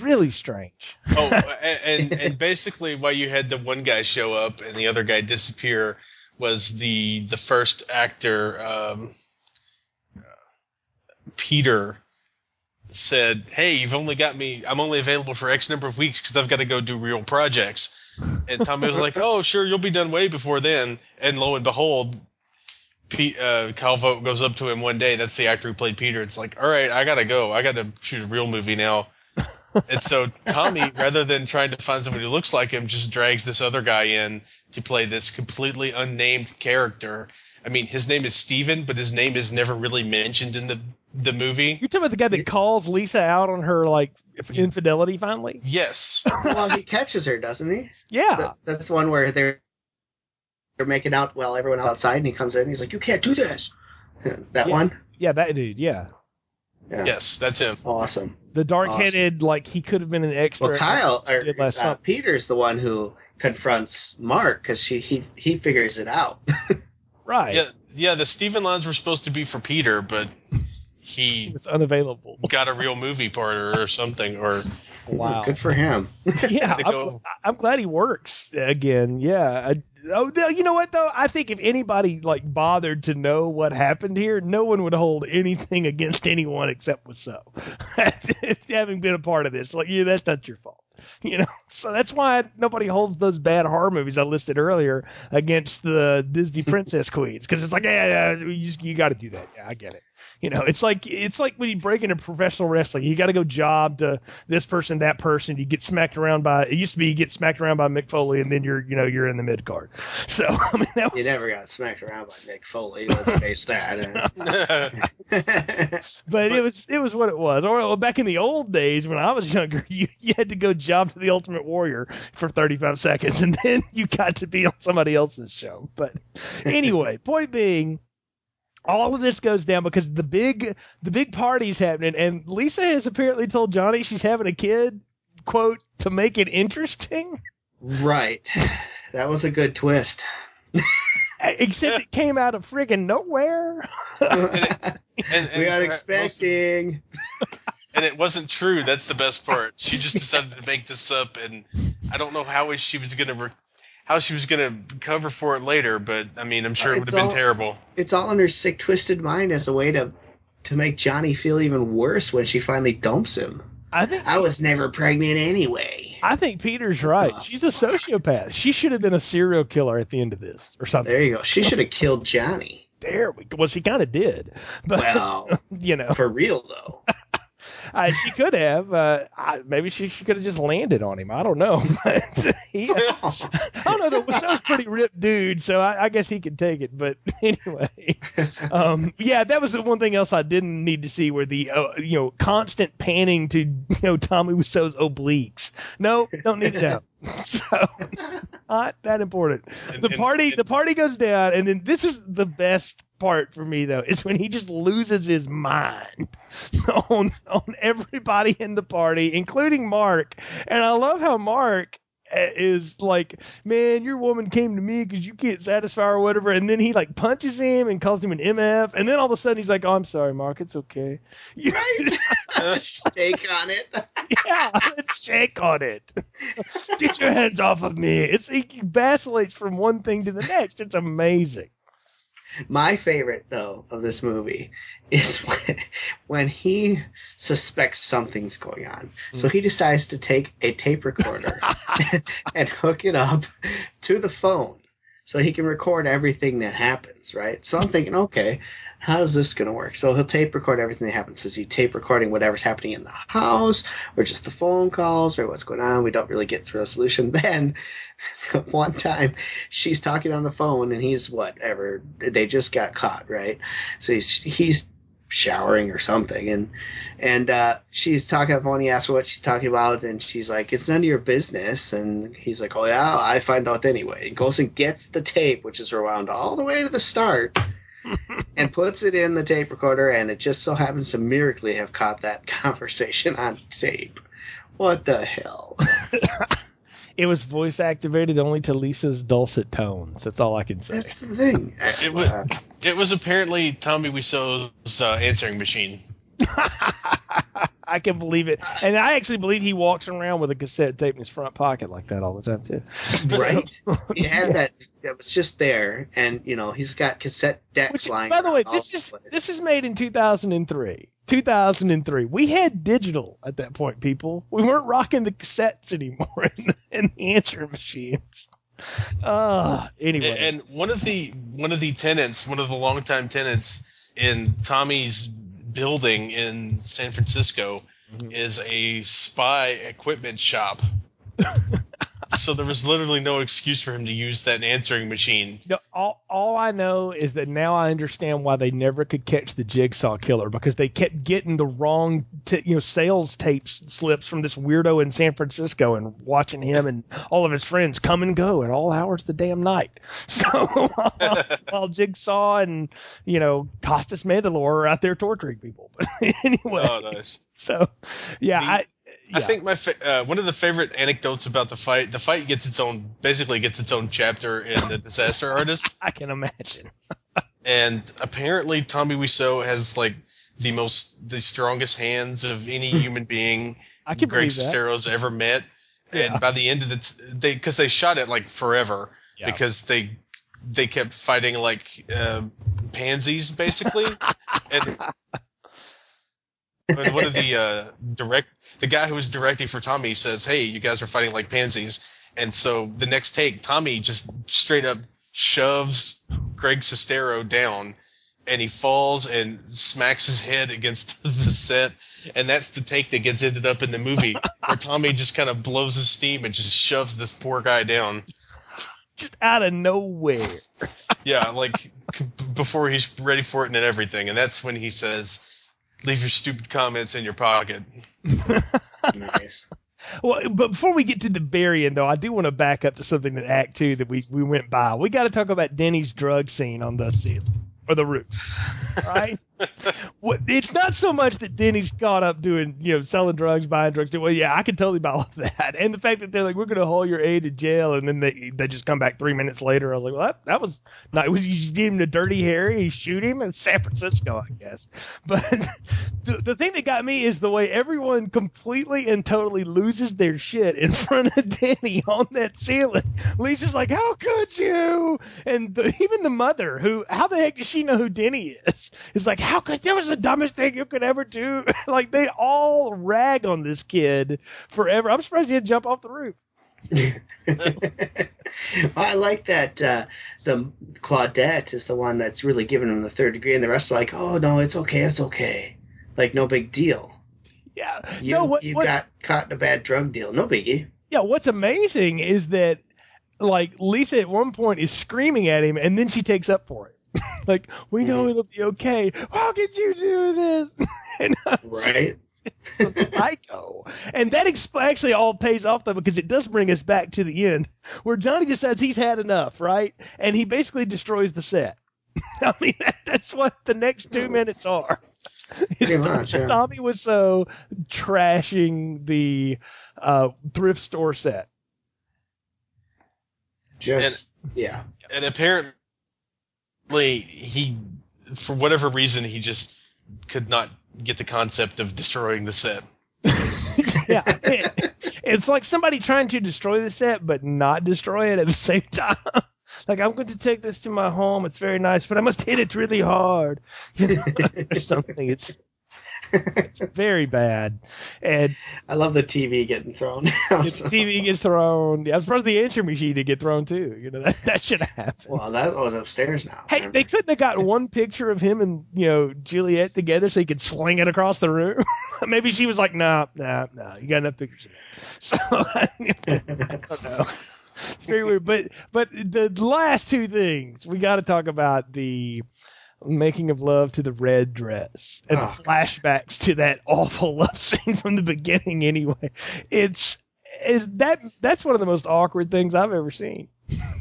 really strange. Oh, and basically why you had the one guy show up and the other guy disappear was the first actor, Peter, said, "Hey, you've only got me. I'm only available for X number of weeks because I've got to go do real projects." And Tommy was like, "Oh, sure, you'll be done way before then." And lo and behold, Calvo goes up to him one day. That's the actor who played Peter. It's like, all right, I gotta go. I gotta shoot a real movie now. And so Tommy, rather than trying to find somebody who looks like him, just drags this other guy in to play this completely unnamed character. I mean, his name is Steven, but his name is never really mentioned in the movie. You're talking about the guy that calls Lisa out on her like infidelity finally? Yes. Well, he catches her, doesn't he? Yeah. That's the one where they're making out while everyone outside, and he comes in and he's like, "You can't do this." That one? Yeah, that dude, yeah. Yes, that's him. Awesome. The dark-headed, like, he could have been an extra. Well, Peter's the one who confronts Mark because he figures it out. Right. Yeah, the Steven lines were supposed to be for Peter, but he was unavailable. Got a real movie part or something. Or wow, good for him. Yeah, I'm glad he works again. Yeah. You know what though? I think if anybody like bothered to know what happened here, no one would hold anything against anyone except Wiseau. Having been a part of this, like, that's not your fault. So that's why nobody holds those bad horror movies I listed earlier against the Disney princess queens, because it's like, you got to do that. Yeah, I get it. It's like when you break into professional wrestling, you got to go job to this person, that person. You get smacked around by. It used to be you get smacked around by Mick Foley, and then you're in the mid card. So I mean, you never got smacked around by Mick Foley. Let's face that. But it was what it was. Or back in the old days when I was younger, you had to go job to the Ultimate Warrior for 35 seconds, and then you got to be on somebody else's show. But anyway, point being. All of this goes down because the big party's happening, and Lisa has apparently told Johnny she's having a kid, quote, to make it interesting. Right. That was a good twist. Except it came out of friggin' nowhere. and we are expecting. And it wasn't true. That's the best part. She just decided to make this up, and I don't know how she was going to cover for it later, but I mean, I'm sure it would have been terrible. It's all in her sick, twisted mind as a way to make Johnny feel even worse when she finally dumps him. I was never pregnant anyway. I think Peter's right. She's a sociopath. She should have been a serial killer at the end of this or something. There you go. She should have killed Johnny. There we go. Well, she kind of did. But, well, for real, though. She could have. Maybe she could have just landed on him. I don't know. But I don't know. Wiseau's pretty ripped dude, so I guess he could take it. But anyway, that was the one thing else I didn't need to see, where the constant panning to Tommy Wiseau's obliques. No, don't need to know. So not that important. The party goes down, and then this is the best part for me though, is when he just loses his mind on everybody in the party, including Mark. And I love how Mark, is like, man, your woman came to me because you can't satisfy her or whatever. And then he like punches him and calls him an MF. And then all of a sudden he's like, oh, I'm sorry, Mark. It's okay. Shake on it. Yeah, let's shake on it. Get your hands off of me. He vacillates from one thing to the next. It's amazing. My favorite, though, of this movie is when he suspects something's going on. So he decides to take a tape recorder and hook it up to the phone so he can record everything that happens, right? So I'm thinking, okay, how's this going to work? So he'll tape record everything that happens. Is he tape recording whatever's happening in the house or just the phone calls or what's going on? We don't really get to a solution. Then one time she's talking on the phone and he's whatever. They just got caught, right? So he's showering or something. And she's talking on the phone. He asks her what she's talking about. And she's like, it's none of your business. And he's like, oh, yeah, I find out anyway. He goes and gets the tape, which is rewound all the way to the start. And puts it in the tape recorder, and it just so happens to miraculously have caught that conversation on tape. What the hell? It was voice activated only to Lisa's dulcet tones. That's all I can say. That's the thing. It was apparently Tommy Wiseau's answering machine. I can believe it. And I actually believe he walks around with a cassette tape in his front pocket like that all the time, too. Right? He had that was just there, and, he's got cassette decks lying by the way, around this is made in 2003. 2003. We had digital at that point, people. We weren't rocking the cassettes anymore in the answering machines. Anyway. And one of the tenants, one of the longtime tenants in Tommy's building in San Francisco is a spy equipment shop. So there was literally no excuse for him to use that answering machine. All I know is that now I understand why they never could catch the Jigsaw Killer, because they kept getting the wrong sales tape slips from this weirdo in San Francisco and watching him and all of his friends come and go at all hours of the damn night. So while Jigsaw and Costas Mandalore are out there torturing people. But anyway, oh, nice. So yeah. I think my one of the favorite anecdotes about the fight gets its own chapter in The Disaster Artist. I can imagine. And apparently Tommy Wiseau has like the strongest hands of any human being Greg Sestero's ever met. Yeah. And by the end of because they shot it like forever because they kept fighting like pansies basically. And one of the guy who was directing for Tommy says, hey, you guys are fighting like pansies. And so the next take, Tommy just straight up shoves Greg Sestero down, and he falls and smacks his head against the set. And that's the take that gets ended up in the movie, where Tommy just kind of blows his steam and just shoves this poor guy down. Just out of nowhere. Yeah, like before he's ready for it and everything. And that's when he says, leave your stupid comments in your pocket. Nice. Well, but before we get to the very end, though, I do want to back up to something in Act 2 that we went by. We got to talk about Denny's drug scene on the ceiling, or the roof, right? It's not so much that Denny's caught up doing, selling drugs, buying drugs. Well, yeah, I can totally buy all of that. And the fact that they're like, we're going to haul your aide to jail, and then they just come back 3 minutes later. I was like, well, that was not. You give him the Dirty Harry, you shoot him in San Francisco, I guess. But the thing that got me is the way everyone completely and totally loses their shit in front of Denny on that ceiling. Lisa's like, how could you? And even the mother, who, how the heck does she know who Denny is like, how could, that was the dumbest thing you could ever do. Like, they all rag on this kid forever. I'm surprised he didn't jump off the roof. I like that the Claudette is the one that's really giving him the third degree, and the rest are like, oh, no, it's okay. Like, no big deal. Yeah. You got caught in a bad drug deal. No biggie. Yeah, what's amazing is that, like, Lisa at one point is screaming at him, and then she takes up for it. Like, we know it'll be okay. How could you do this? And, right? Psycho. And that actually all pays off, though, because it does bring us back to the end, where Johnny decides he's had enough, right? And he basically destroys the set. I mean, that's what the next 2 minutes are. Pretty much, yeah. Tommy Wiseau trashing the thrift store set. Yeah. And apparently, he, for whatever reason, he just could not get the concept of destroying the set. Yeah, it's like somebody trying to destroy the set but not destroy it at the same time. Like, I'm going to take this to my home. It's very nice, but I must hit it really hard, or something. It's very bad. And I love the TV getting thrown. the TV gets thrown. Yeah, I was supposed the answering machine to get thrown too. That should happen. Well, that was upstairs now. Hey, they couldn't have got one picture of him and Juliet together so he could sling it across the room. Maybe she was like, no, you got enough pictures of it. So I don't know. It's very weird. But the last two things, we got to talk about the making of love to the red dress and the flashbacks to that awful love scene from the beginning. Anyway, that's one of the most awkward things I've ever seen.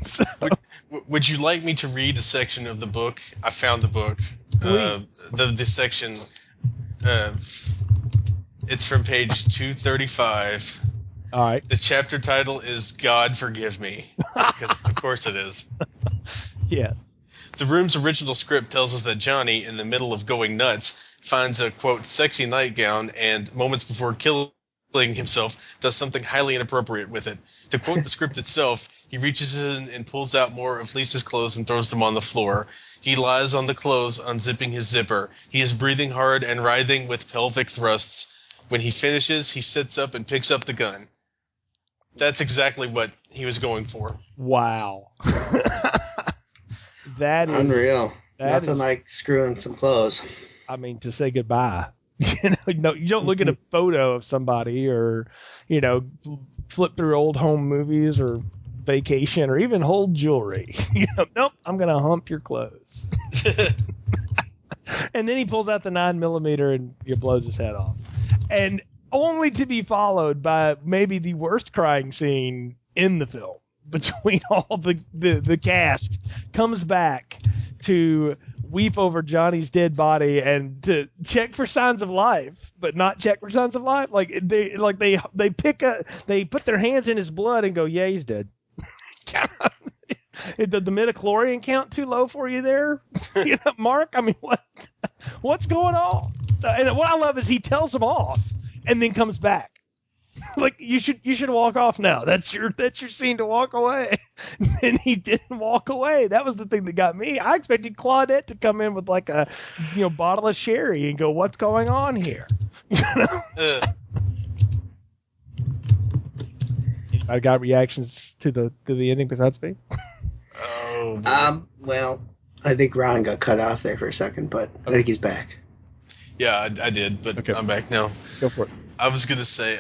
So, would you like me to read a section of the book? I found the book. The section. It's from page 235. All right. The chapter title is "God Forgive Me," because of course it is. Yeah. The room's original script tells us that Johnny, in the middle of going nuts, finds a, quote, sexy nightgown and, moments before killing himself, does something highly inappropriate with it. To quote the script itself, he reaches in and pulls out more of Lisa's clothes and throws them on the floor. He lies on the clothes, unzipping his zipper. He is breathing hard and writhing with pelvic thrusts. When he finishes, he sits up and picks up the gun. That's exactly what he was going for. Wow. That is unreal. Nothing like screwing some clothes. I mean, to say goodbye. You don't look at a photo of somebody or, flip through old home movies or vacation or even hold jewelry. Nope, I'm going to hump your clothes. And then he pulls out the 9mm and blows his head off. And only to be followed by maybe the worst crying scene in the film. Between all the cast, comes back to weep over Johnny's dead body and to check for signs of life, but not check for signs of life. They put their hands in his blood and go, yeah, he's dead. Did the midichlorian count too low for you there, Mark? I mean, what's going on? And what I love is he tells them off and then comes back. Like, you should walk off now. That's your scene to walk away. And he didn't walk away. That was the thing that got me. I expected Claudette to come in with like a bottle of sherry and go, "What's going on here?" I got reactions to the ending besides me. Oh. Well, I think Ron got cut off there for a second, but I think he's back. Yeah, I did, but okay. I'm back now. Go for it. I was going to say,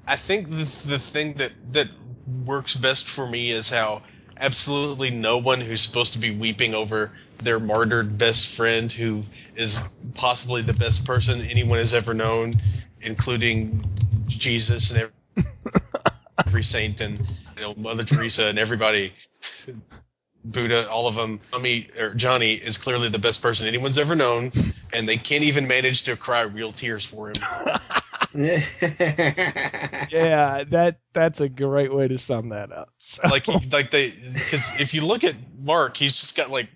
I think the thing that works best for me is how absolutely no one who's supposed to be weeping over their martyred best friend, who is possibly the best person anyone has ever known, including Jesus and every saint and Mother Teresa and everybody, Buddha, all of them. Johnny is clearly the best person anyone's ever known, and they can't even manage to cry real tears for him. Yeah, that's a great way to sum that up. So. Because if you look at Mark, he's just got like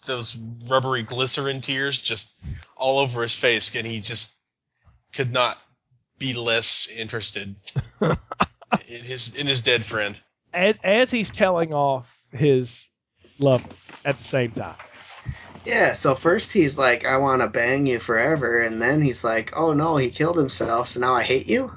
those rubbery glycerin tears just all over his face, and he just could not be less interested in his dead friend. As he's telling off his love at the same time. Yeah, so first he's like, I want to bang you forever, and then he's like, oh no, he killed himself, so now I hate you?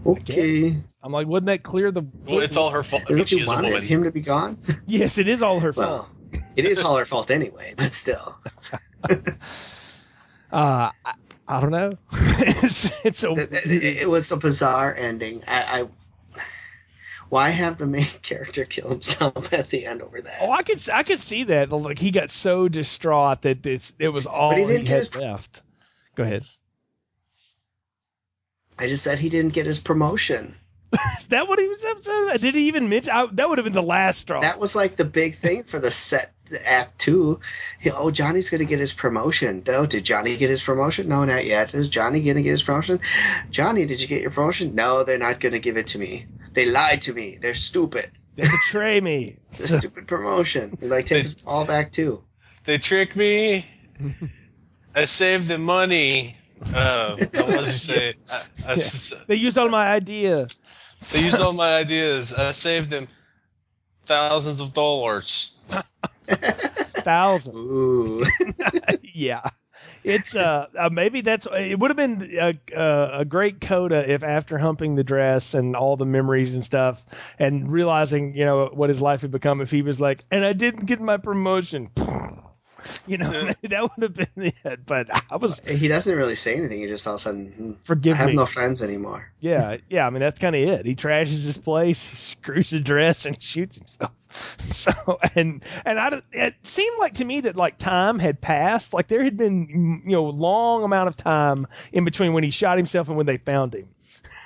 Okay. I'm like, wouldn't that clear the... Well, it's all her fault. I mean, she is a woman. Him to be gone? Yes, it is all her fault. It is all her fault anyway, but still. I don't know. It was a bizarre ending. Why have the main character kill himself at the end over that? Oh, I could see that. Like, he got so distraught that it was all he had left. Go ahead. I just said he didn't get his promotion. Is that what he was upset? Did he even mention? That would have been the last straw. That was like the big thing for the set act 2. Oh, Johnny's going to get his promotion. Oh, did Johnny get his promotion? No, not yet. Is Johnny going to get his promotion? Johnny, did you get your promotion? No, they're not going to give it to me. They lied to me. They're stupid. They betray me. The stupid promotion. They like take us all back too. They tricked me. I saved them money. What does he say? They used all my idea. They used all my ideas. I saved them thousands of dollars. Thousands. Ooh. Yeah. It's maybe it would have been a great coda if after humping the dress and all the memories and stuff and realizing, you know, what his life had become, if he was like, and I didn't get my promotion. You know, maybe that would have been it. But He doesn't really say anything. He just all of a sudden, forgive I have me. no friends anymore. Yeah. I mean, that's kind of it. He trashes his place, he screws the dress, and he shoots himself. So, it seemed like to me that like time had passed. Like there had been, you know, long amount of time in between when he shot himself and when they found him.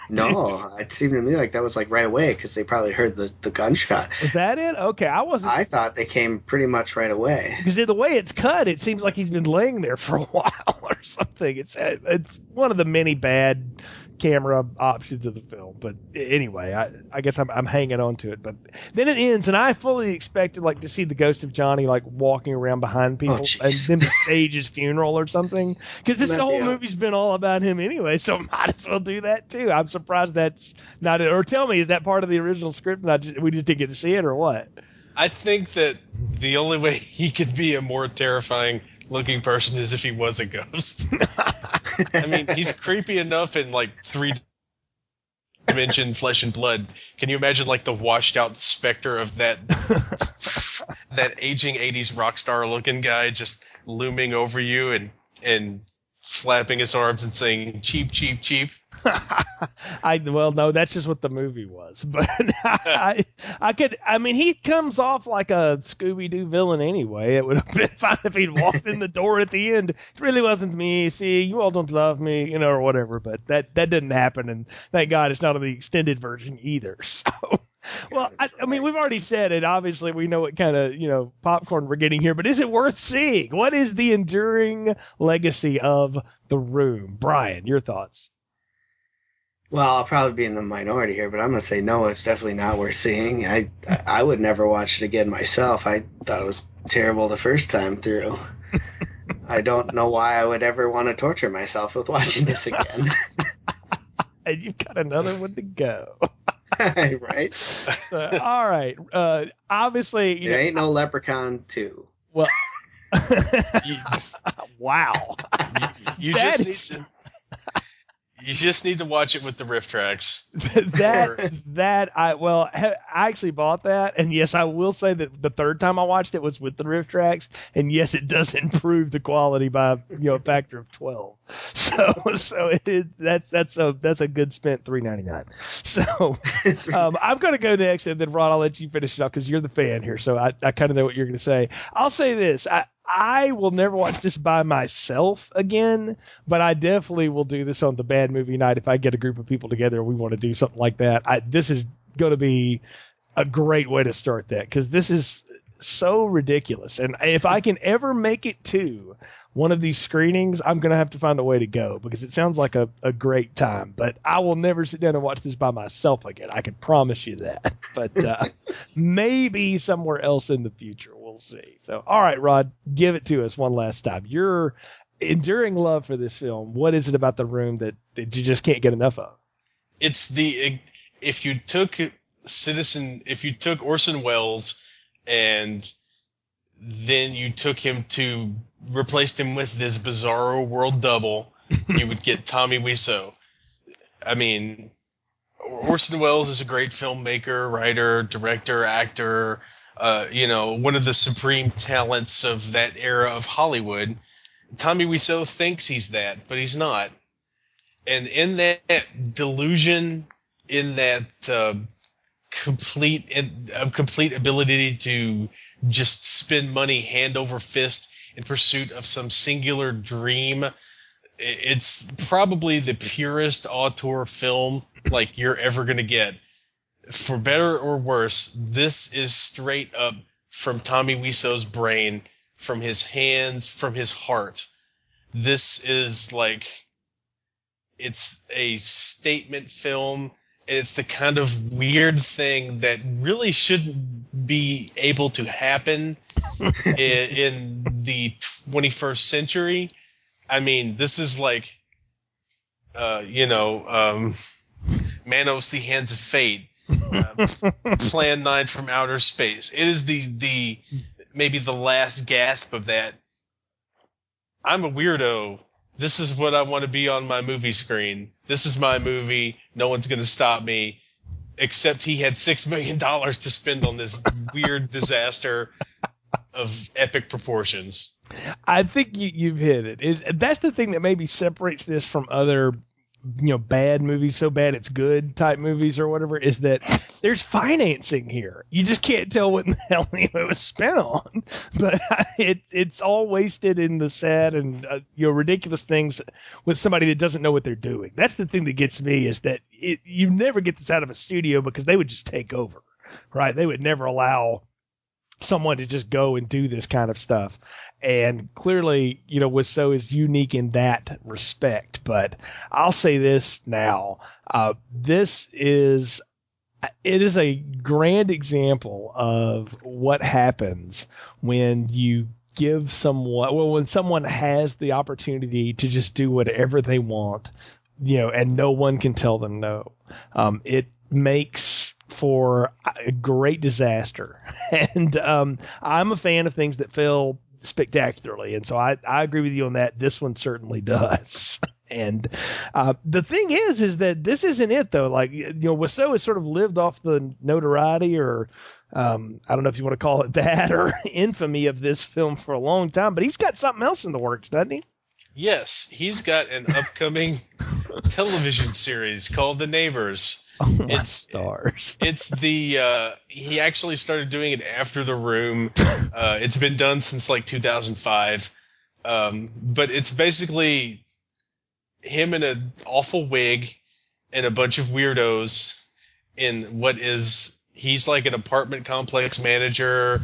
No, it seemed to me like that was like right away because they probably heard the gunshot. Was that it? Okay, I thought they came pretty much right away. Because the way it's cut, it seems like he's been laying there for a while or something. It's one of the many bad camera options of the film. But anyway, I guess I'm hanging on to it. But then it ends, and I fully expected like to see the ghost of Johnny like walking around behind people and then stage his funeral or something. Because this whole movie's been all about him anyway, so might as well do that too. I'm surprised that's not it. Or tell me, is that part of the original script and we just didn't get to see it, or what? I think that the only way he could be a more terrifying looking person is if he was a ghost. I mean, he's creepy enough in like 3-dimension flesh and blood. Can you imagine like the washed out specter of that aging 80s rock star looking guy just looming over you and flapping his arms and saying cheap, cheap, cheap? Well, no, that's just what the movie was. But I mean, he comes off like a Scooby-Doo villain anyway. It would have been fine if he'd walked in the door at the end. It really wasn't me. See, you all don't love me, you know, or whatever. But that didn't happen, and thank God it's not on the extended version either. So. Well, I mean, we've already said it. Obviously, we know what kind of, you know, popcorn we're getting here, but is it worth seeing? What is the enduring legacy of The Room? Brian, your thoughts? Well, I'll probably be in the minority here, but I'm going to say no, it's definitely not worth seeing. I would never watch it again myself. I thought it was terrible the first time through. I don't know why I would ever want to torture myself with watching this again. And you've got another one to go. Right? So, all right. Obviously, there ain't no Leprechaun 2. Well, wow. You just need to watch it with the riff tracks. I actually bought that, and yes, I will say that the third time I watched it was with the riff tracks, and yes, it does improve the quality by a factor of 12. So that's a good spent $3.99. So I'm going to go next, and then Ron, I'll let you finish it up because you're the fan here, so I kind of know what you're going to say. I'll say this. I will never watch this by myself again, but I definitely will do this on the Bad Movie Night if I get a group of people together and we want to do something like that. This is going to be a great way to start that because this is so ridiculous. And if I can ever make it to one of these screenings, I'm going to have to find a way to go because it sounds like a great time. But I will never sit down and watch this by myself again. I can promise you that. But maybe somewhere else in the future. We'll see. So, all right, Rod, give it to us one last time. Your enduring love for this film, what is it about The Room that you just can't get enough of? It's if you took Orson Welles and then you took him to replaced him with this Bizarro World double, you would get Tommy Wiseau. I mean, Orson Welles is a great filmmaker, writer, director, actor, one of the supreme talents of that era of Hollywood. Tommy Wiseau thinks he's that, but he's not. And in that delusion, in that complete ability to just spend money hand over fist in pursuit of some singular dream, it's probably the purest auteur film like you're ever going to get. For better or worse, this is straight up from Tommy Wiseau's brain, from his hands, from his heart. This is like, it's a statement film, And it's the kind of weird thing that really shouldn't be able to happen in the 21st century. I mean, this is like, Manos, the Hands of Fate, Plan 9 from Outer Space. It is the maybe the last gasp of that. I'm a weirdo. This is what I want to be on my movie screen. This is my movie. No one's going to stop me. Except he had $6 million to spend on this weird disaster of epic proportions. I think you've hit it. That's the thing that maybe separates this from other, bad movies, so bad it's good type movies or whatever, is that there's financing here. You just can't tell what in the hell it was spent on, but it's all wasted in the sad and ridiculous things with somebody that doesn't know what they're doing. That's the thing that gets me, is that you never get this out of a studio because they would just take over, right? They would never allow someone to just go and do this kind of stuff. And clearly, Wiseau is unique in that respect. But I'll say this now. It is a grand example of what happens when you give when someone has the opportunity to just do whatever they want, and no one can tell them no. It makes for a great disaster. And I'm a fan of things that fail spectacularly. And so I agree with you on that. This one certainly does. And the thing is that this isn't it, though. Like, Wiseau has sort of lived off the notoriety, or I don't know if you want to call it that, or infamy of this film for a long time. But he's got something else in the works, doesn't he? Yes, he's got an upcoming television series called The Neighbors. Oh, my stars. It's he actually started doing it after The Room. It's been done since like 2005. But it's basically him in an awful wig and a bunch of weirdos in he's like an apartment complex manager,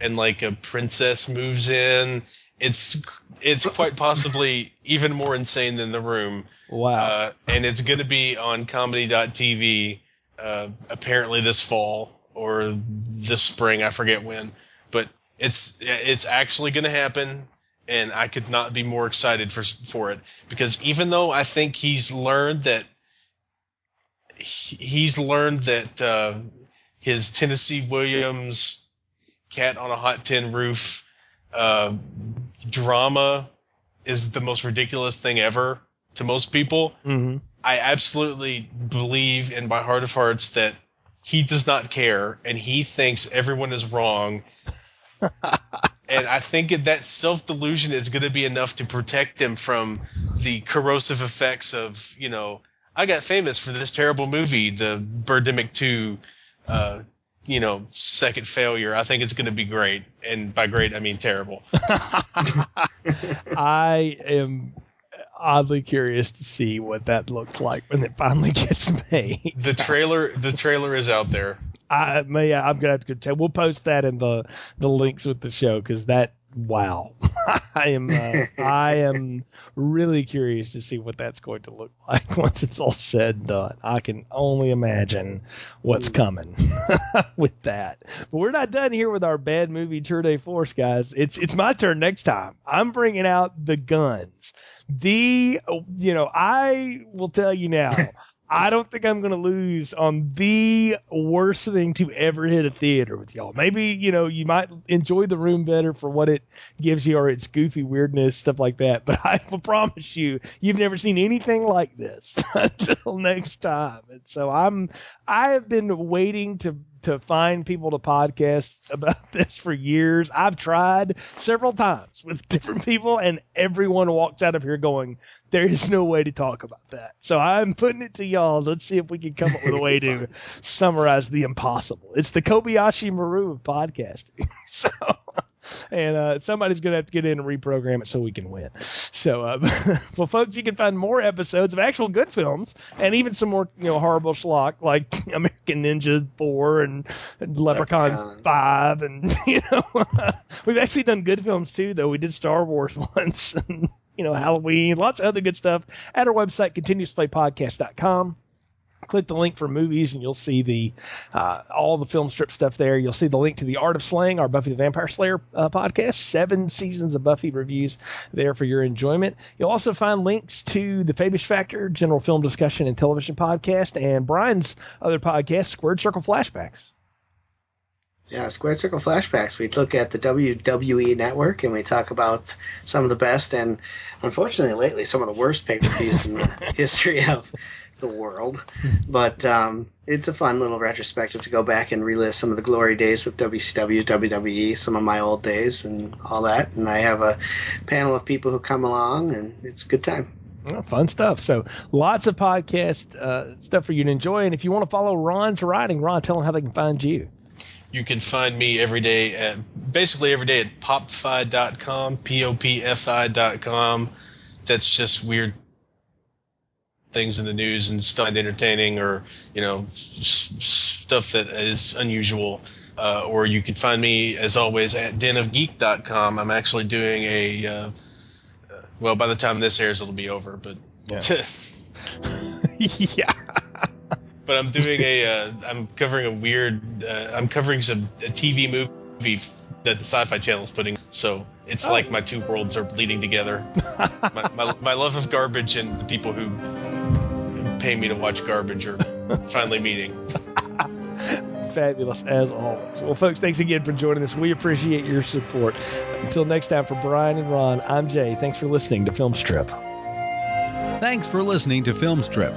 and like a princess moves in. It's quite possibly even more insane than The Room. Wow. And it's going to be on comedy.tv apparently this fall or this spring. I forget when. But it's actually going to happen, and I could not be more excited for it. Because even though I think he's learned that his Tennessee Williams Cat on a Hot Tin Roof drama is the most ridiculous thing ever to most people. Mm-hmm. I absolutely believe in my heart of hearts that he does not care, and he thinks everyone is wrong. And I think that self-delusion is going to be enough to protect him from the corrosive effects of, I got famous for this terrible movie, the Birdemic 2, second failure. I think it's going to be great. And by great, I mean terrible. I am oddly curious to see what that looks like when it finally gets made. The trailer is out there. I'm gonna have to go check. We'll post that in the links with the show, because wow. I am really curious to see what that's going to look like once it's all said and done. I can only imagine what's coming with that. But we're not done here with our bad movie tour de force, guys. It's my turn next time. I'm bringing out the guns. I will tell you now, I don't think I'm going to lose on the worst thing to ever hit a theater with y'all. Maybe, you might enjoy The Room better for what it gives you, or its goofy weirdness, stuff like that. But I will promise you've never seen anything like this until next time. And so I have been waiting to find people to podcast about this for years. I've tried several times with different people, and everyone walks out of here going, there is no way to talk about that. So I'm putting it to y'all. Let's see if we can come up with a way to summarize the impossible. It's the Kobayashi Maru of podcasting. So, and somebody's going to have to get in and reprogram it so we can win. So, well, folks, you can find more episodes of actual good films, and even some more, horrible schlock like American Ninja 4 and Leprechaun 5, and we've actually done good films too. Though we did Star Wars once. And, Halloween, lots of other good stuff at our website, continuousplaypodcast.com. click the link for movies, and you'll see all the film strip stuff there. You'll see the link to the Art of Slaying, our Buffy the Vampire Slayer podcast. 7 seasons of Buffy reviews there for your enjoyment. You'll also find links to the Fabish Factor, general film discussion and television podcast, and Brian's other podcast, Squared Circle Flashbacks. Yeah, Squared Circle Flashbacks. We look at the WWE Network and we talk about some of the best and, unfortunately, lately, some of the worst pay-per-views in the history of the world. But it's a fun little retrospective to go back and relive some of the glory days of WCW, WWE, some of my old days and all that. And I have a panel of people who come along, and it's a good time. Well, fun stuff. So lots of podcast stuff for you to enjoy. And if you want to follow Ron's writing, Ron, tell them how they can find you. You can find me every day at popfi.com, popfi.com. That's just weird things in the news and stuff entertaining, or stuff that is unusual. Or you can find me, as always, at denofgeek.com. I'm actually doing well, by the time this airs, it'll be over, but yeah. But I'm doing I'm covering a TV movie that the Sci-Fi Channel is putting. So it's like my two worlds are bleeding together. my love of garbage and the people who pay me to watch garbage are finally meeting. Fabulous, as always. Well, folks, thanks again for joining us. We appreciate your support. Until next time, for Brian and Ron, I'm Jay. Thanks for listening to Film Strip. Thanks for listening to Film Strip.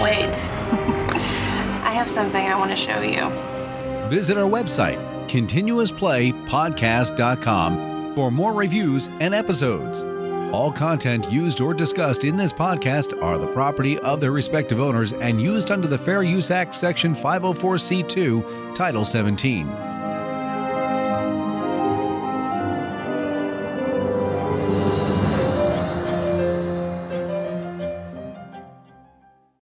Wait. I have something I want to show you. Visit our website, continuousplaypodcast.com, for more reviews and episodes. All content used or discussed in this podcast are the property of their respective owners and used under the Fair Use Act, Section 504c2, Title 17.